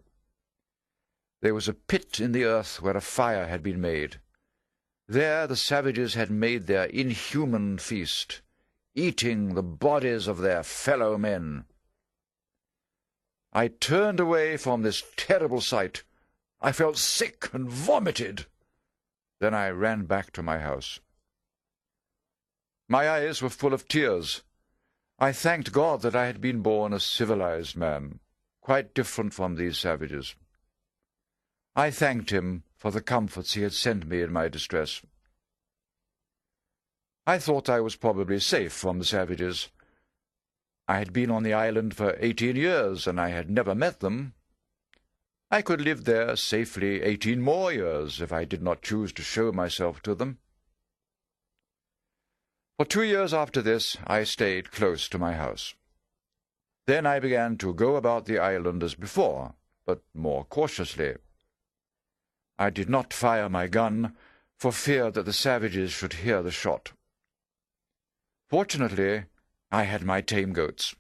There was a pit in the earth where a fire had been made. There the savages had made their inhuman feast, eating the bodies of their fellow men. I turned away from this terrible sight. I felt sick and vomited. Then I ran back to my house. My eyes were full of tears. I thanked God that I had been born a civilized man, quite different from these savages. I thanked him for the comforts he had sent me in my distress. I thought I was probably safe from the savages. I had been on the island for 18 years, and I had never met them. I could live there safely 18 more years if I did not choose to show myself to them. For 2 years after this, I stayed close to my house. Then I began to go about the island as before, but more cautiously. I did not fire my gun, for fear that the savages should hear the shot. Fortunately, I had my tame goats,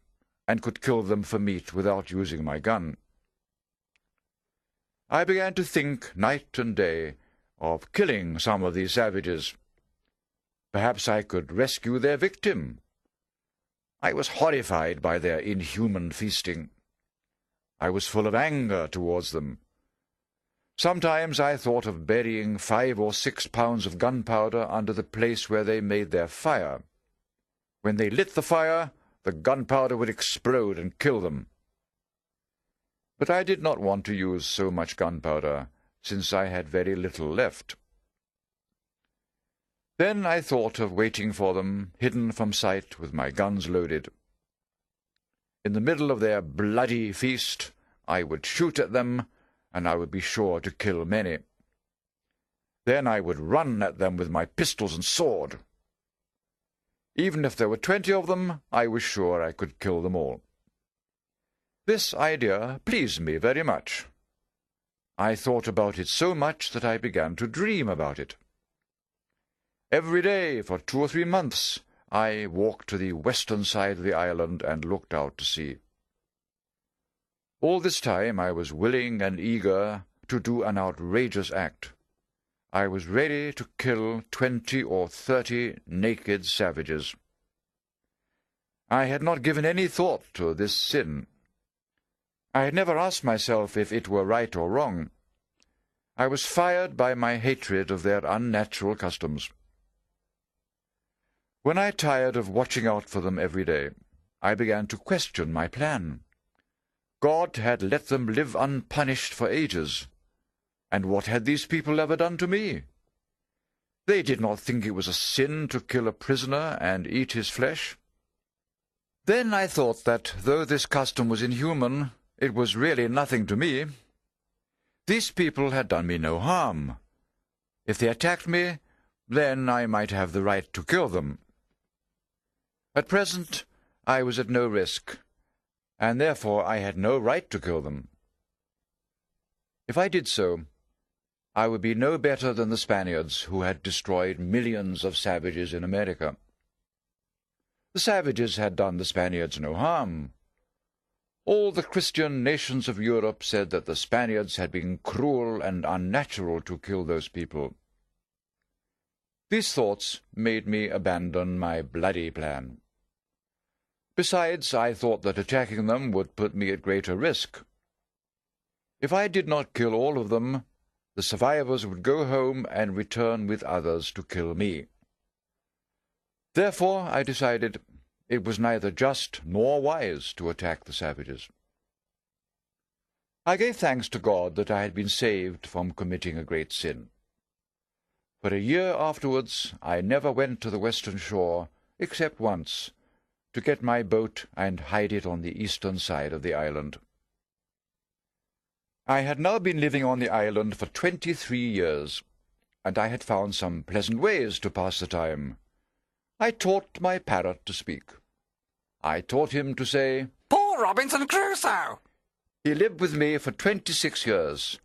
and could kill them for meat without using my gun. I began to think night and day of killing some of these savages. Perhaps I could rescue their victim. I was horrified by their inhuman feasting. I was full of anger towards them. Sometimes I thought of burying 5 or 6 pounds of gunpowder under the place where they made their fire. When they lit the fire, the gunpowder would explode and kill them. But I did not want to use so much gunpowder, since I had very little left. Then I thought of waiting for them, hidden from sight with my guns loaded. In the middle of their bloody feast, I would shoot at them, and I would be sure to kill many. Then I would run at them with my pistols and sword. Even if there were 20 of them, I was sure I could kill them all. This idea pleased me very much. I thought about it so much that I began to dream about it. Every day for 2 or 3 months, I walked to the western side of the island and looked out to sea. All this time I was willing and eager to do an outrageous act. I was ready to kill 20 or 30 naked savages. I had not given any thought to this sin. I had never asked myself if it were right or wrong. I was fired by my hatred of their unnatural customs. When I tired of watching out for them every day, I began to question my plan. God had let them live unpunished for ages. And what had these people ever done to me? They did not think it was a sin to kill a prisoner and eat his flesh. Then I thought that, though this custom was inhuman, it was really nothing to me. These people had done me no harm. If they attacked me, then I might have the right to kill them. At present, I was at no risk, and therefore I had no right to kill them. If I did so, I would be no better than the Spaniards who had destroyed millions of savages in America. The savages had done the Spaniards no harm. All the Christian nations of Europe said that the Spaniards had been cruel and unnatural to kill those people. These thoughts made me abandon my bloody plan. Besides, I thought that attacking them would put me at greater risk. If I did not kill all of them, the survivors would go home and return with others to kill me. Therefore, I decided it was neither just nor wise to attack the savages. I gave thanks to God that I had been saved from committing a great sin. For a year afterwards, I never went to the western shore, except once, to get my boat and hide it on the eastern side of the island. I had now been living on the island for 23 years, and I had found some pleasant ways to pass the time. I taught my parrot to speak. I taught him to say, "Poor Robinson Crusoe!" He lived with me for 26 years.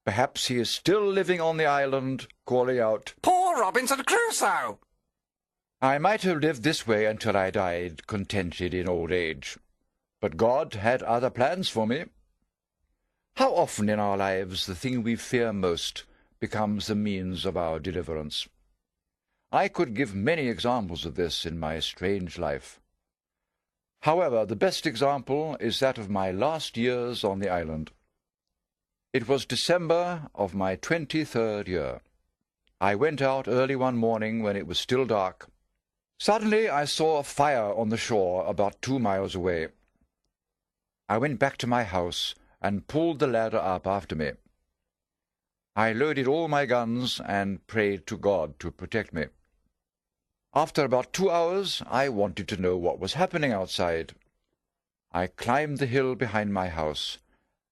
Perhaps he is still living on the island, calling out, "Poor Robinson Crusoe!" I might have lived this way until I died, contented in old age. But God had other plans for me. How often in our lives the thing we fear most becomes the means of our deliverance. I could give many examples of this in my strange life. However, the best example is that of my last years on the island. It was December of my 23rd year. I went out early one morning when it was still dark. Suddenly I saw a fire on the shore about 2 miles away. I went back to my house and pulled the ladder up after me. I loaded all my guns and prayed to God to protect me. After about 2 hours, I wanted to know what was happening outside. I climbed the hill behind my house,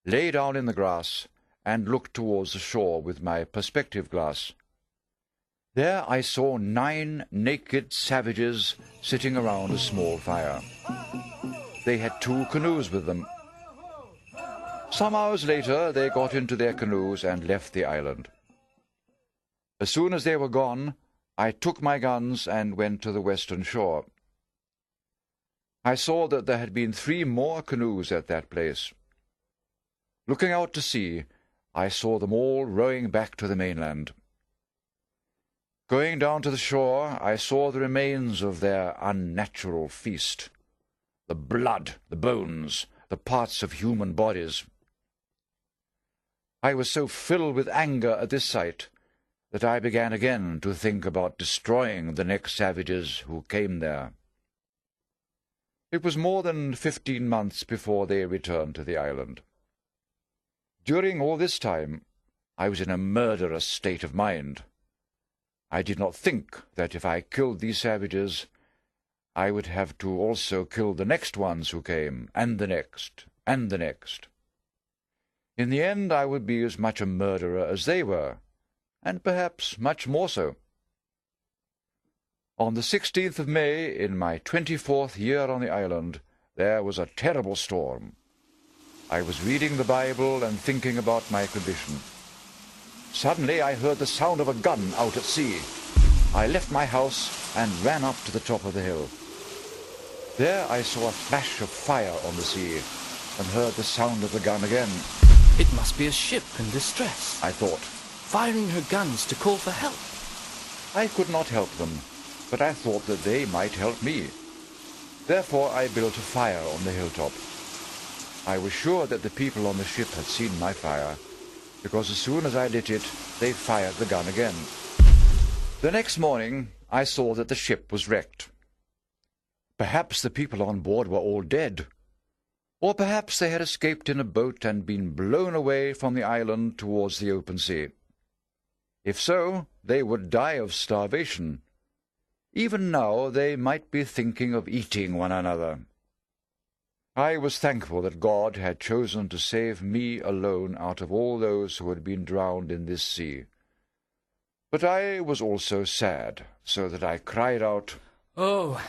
lay down in the grass, and looked towards the shore with my perspective glass. There I saw 9 naked savages sitting around a small fire. They had 2 canoes with them. Some hours later, they got into their canoes and left the island. As soon as they were gone, I took my guns and went to the western shore. I saw that there had been 3 more canoes at that place. Looking out to sea, I saw them all rowing back to the mainland. Going down to the shore, I saw the remains of their unnatural feast. The blood, the bones, the parts of human bodies. I was so filled with anger at this sight that I began again to think about destroying the next savages who came there. It was more than 15 months before they returned to the island. During all this time, I was in a murderous state of mind. I did not think that if I killed these savages, I would have to also kill the next ones who came, and the next, and the next. In the end, I would be as much a murderer as they were, and perhaps much more so. On the 16th of May, in my 24th year on the island, there was a terrible storm. I was reading the Bible and thinking about my condition. Suddenly I heard the sound of a gun out at sea. I left my house and ran up to the top of the hill. There I saw a flash of fire on the sea and heard the sound of the gun again. It must be a ship in distress, I thought. firing her guns to call for help. I could not help them, but I thought that they might help me. Therefore I built a fire on the hilltop. I was sure that the people on the ship had seen my fire, because as soon as I lit it, they fired the gun again. The next morning I saw that the ship was wrecked. Perhaps the people on board were all dead, or perhaps they had escaped in a boat and been blown away from the island towards the open sea. If so, they would die of starvation. Even now they might be thinking of eating one another. I was thankful that God had chosen to save me alone out of all those who had been drowned in this sea. But I was also sad, so that I cried out, "Oh,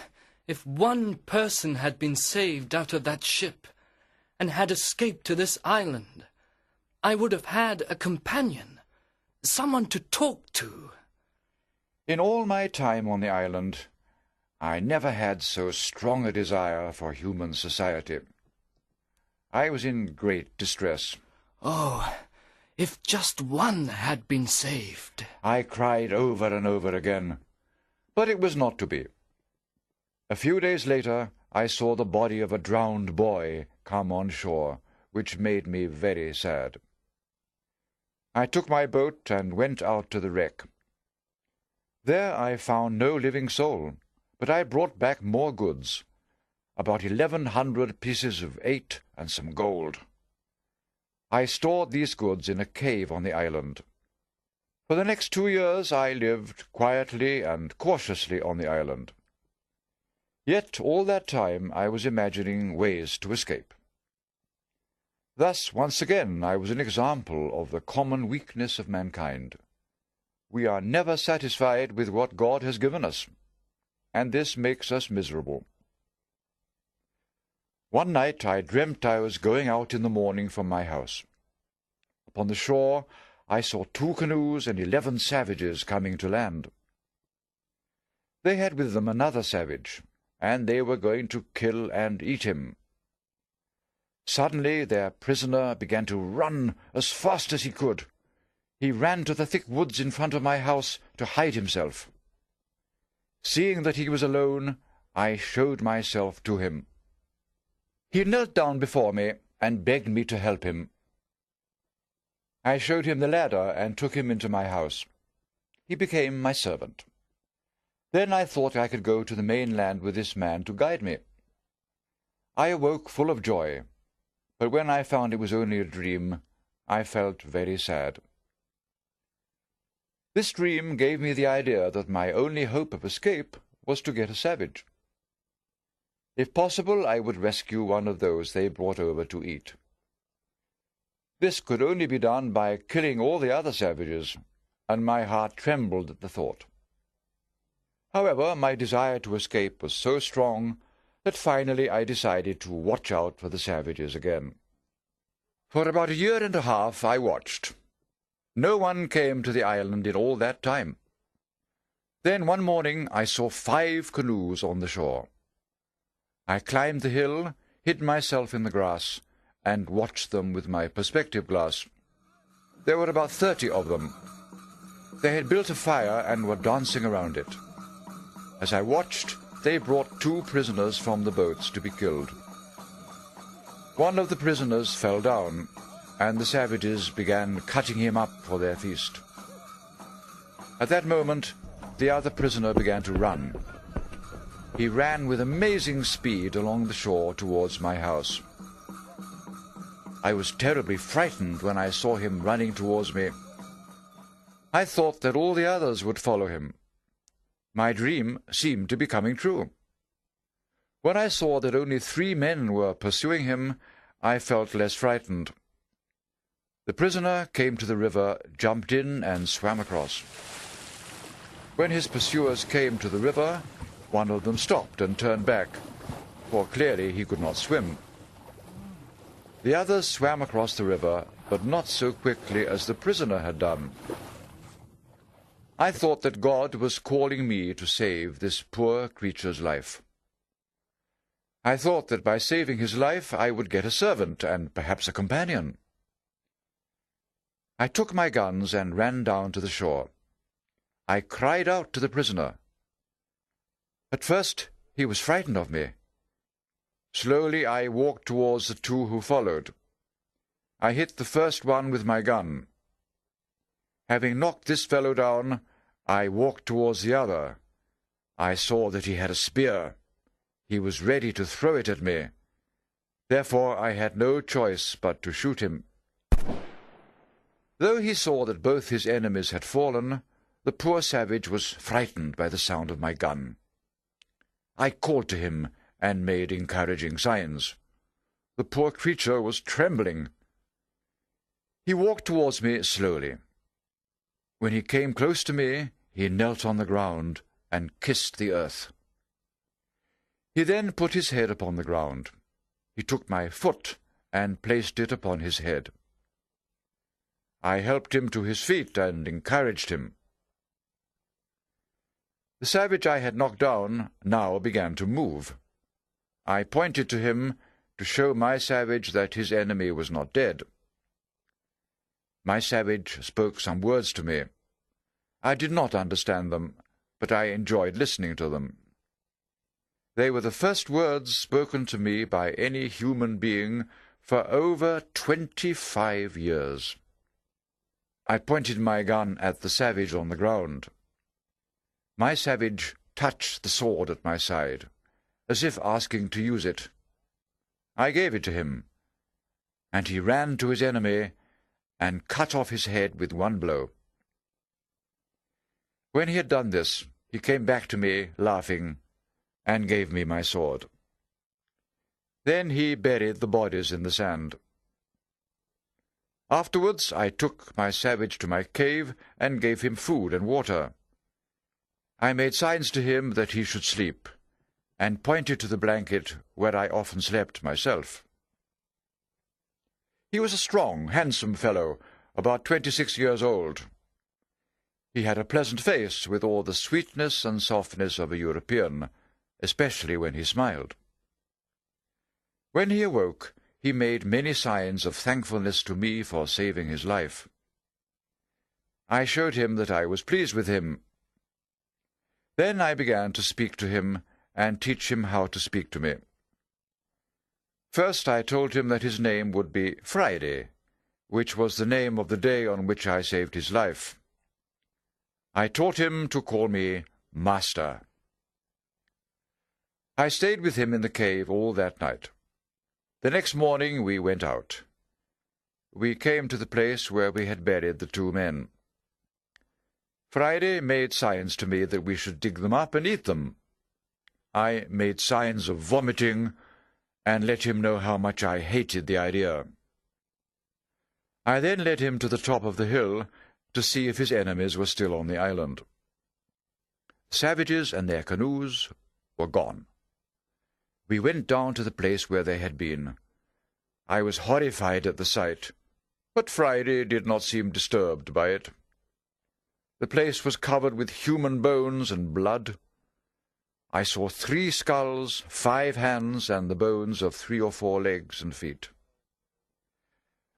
if one person had been saved out of that ship and had escaped to this island, I would have had a companion, someone to talk to." In all my time on the island, I never had so strong a desire for human society. I was in great distress. "Oh, if just one had been saved," I cried over and over again, but it was not to be. A few days later, I saw the body of a drowned boy come on shore, which made me very sad. I took my boat and went out to the wreck. There I found no living soul, but I brought back more goods, about 1,100 pieces of 8 and some gold. I stored these goods in a cave on the island. For the next 2 years I lived quietly and cautiously on the island. Yet all that time I was imagining ways to escape. Thus, once again, I was an example of the common weakness of mankind. We are never satisfied with what God has given us, and this makes us miserable. One night I dreamt I was going out in the morning from my house. Upon the shore I saw 2 canoes and 11 savages coming to land. They had with them another savage, and they were going to kill and eat him. Suddenly their prisoner began to run as fast as he could. He ran to the thick woods in front of my house to hide himself. Seeing that he was alone, I showed myself to him. He knelt down before me and begged me to help him. I showed him the ladder and took him into my house. He became my servant. Then I thought I could go to the mainland with this man to guide me. I awoke full of joy, but when I found it was only a dream, I felt very sad. This dream gave me the idea that my only hope of escape was to get a savage. If possible, I would rescue one of those they brought over to eat. This could only be done by killing all the other savages, and my heart trembled at the thought. However, my desire to escape was so strong that finally I decided to watch out for the savages again. For about 1.5 years I watched. No one came to the island in all that time. Then one morning I saw 5 canoes on the shore. I climbed the hill, hid myself in the grass, and watched them with my perspective glass. There were about 30 of them. They had built a fire and were dancing around it. As I watched, they brought 2 prisoners from the boats to be killed. One of the prisoners fell down, and the savages began cutting him up for their feast. At that moment, the other prisoner began to run. He ran with amazing speed along the shore towards my house. I was terribly frightened when I saw him running towards me. I thought that all the others would follow him. My dream seemed to be coming true. When I saw that only 3 men were pursuing him, I felt less frightened. The prisoner came to the river, jumped in, and swam across. When his pursuers came to the river, one of them stopped and turned back, for clearly he could not swim. The others swam across the river, but not so quickly as the prisoner had done. I thought that God was calling me to save this poor creature's life. I thought that by saving his life I would get a servant and perhaps a companion. I took my guns and ran down to the shore. I cried out to the prisoner. At first he was frightened of me. Slowly I walked towards the two who followed. I hit the first one with my gun. Having knocked this fellow down, I walked towards the other. I saw that he had a spear. He was ready to throw it at me. Therefore I had no choice but to shoot him. Though he saw that both his enemies had fallen, the poor savage was frightened by the sound of my gun. I called to him and made encouraging signs. The poor creature was trembling. He walked towards me slowly. When he came close to me, he knelt on the ground and kissed the earth. He then put his head upon the ground. He took my foot and placed it upon his head. I helped him to his feet and encouraged him. The savage I had knocked down now began to move. I pointed to him to show my savage that his enemy was not dead. My savage spoke some words to me. I did not understand them, but I enjoyed listening to them. They were the first words spoken to me by any human being for over 25 years. I pointed my gun at the savage on the ground. My savage touched the sword at my side, as if asking to use it. I gave it to him, and he ran to his enemy and cut off his head with one blow. When he had done this, he came back to me, laughing, and gave me my sword. Then he buried the bodies in the sand. Afterwards I took my savage to my cave and gave him food and water. I made signs to him that he should sleep, and pointed to the blanket where I often slept myself. He was a strong, handsome fellow, about 26 years old. He had a pleasant face with all the sweetness and softness of a European, especially when he smiled. When he awoke, he made many signs of thankfulness to me for saving his life. I showed him that I was pleased with him. Then I began to speak to him and teach him how to speak to me. First I told him that his name would be Friday, which was the name of the day on which I saved his life. I taught him to call me Master. I stayed with him in the cave all that night. The next morning we went out. We came to the place where we had buried the two men. Friday made signs to me that we should dig them up and eat them. I made signs of vomiting, and let him know how much I hated the idea. I then led him to the top of the hill to see if his enemies were still on the island. Savages and their canoes were gone. We went down to the place where they had been. I was horrified at the sight, but Friday did not seem disturbed by it. The place was covered with human bones and blood. I saw 3 skulls, 5 hands, and the bones of 3 or 4 legs and feet.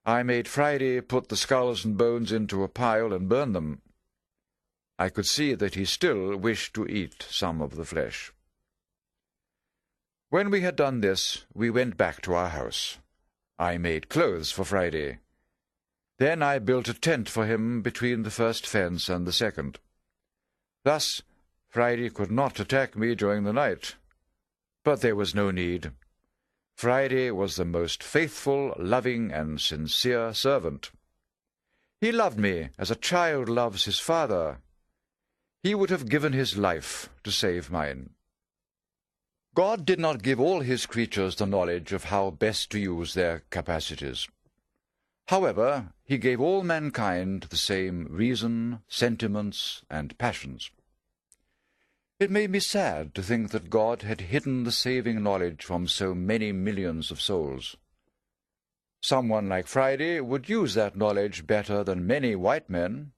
I made Friday put the skulls and bones into a pile and burn them. I could see that he still wished to eat some of the flesh. When we had done this, we went back to our house. I made clothes for Friday. Then I built a tent for him between the first fence and the second. Thus Friday could not attack me during the night. But there was no need. Friday was the most faithful, loving, and sincere servant. He loved me as a child loves his father. He would have given his life to save mine. God did not give all his creatures the knowledge of how best to use their capacities. However, he gave all mankind the same reason, sentiments, and passions. It made me sad to think that God had hidden the saving knowledge from so many millions of souls. Someone like Friday would use that knowledge better than many white men,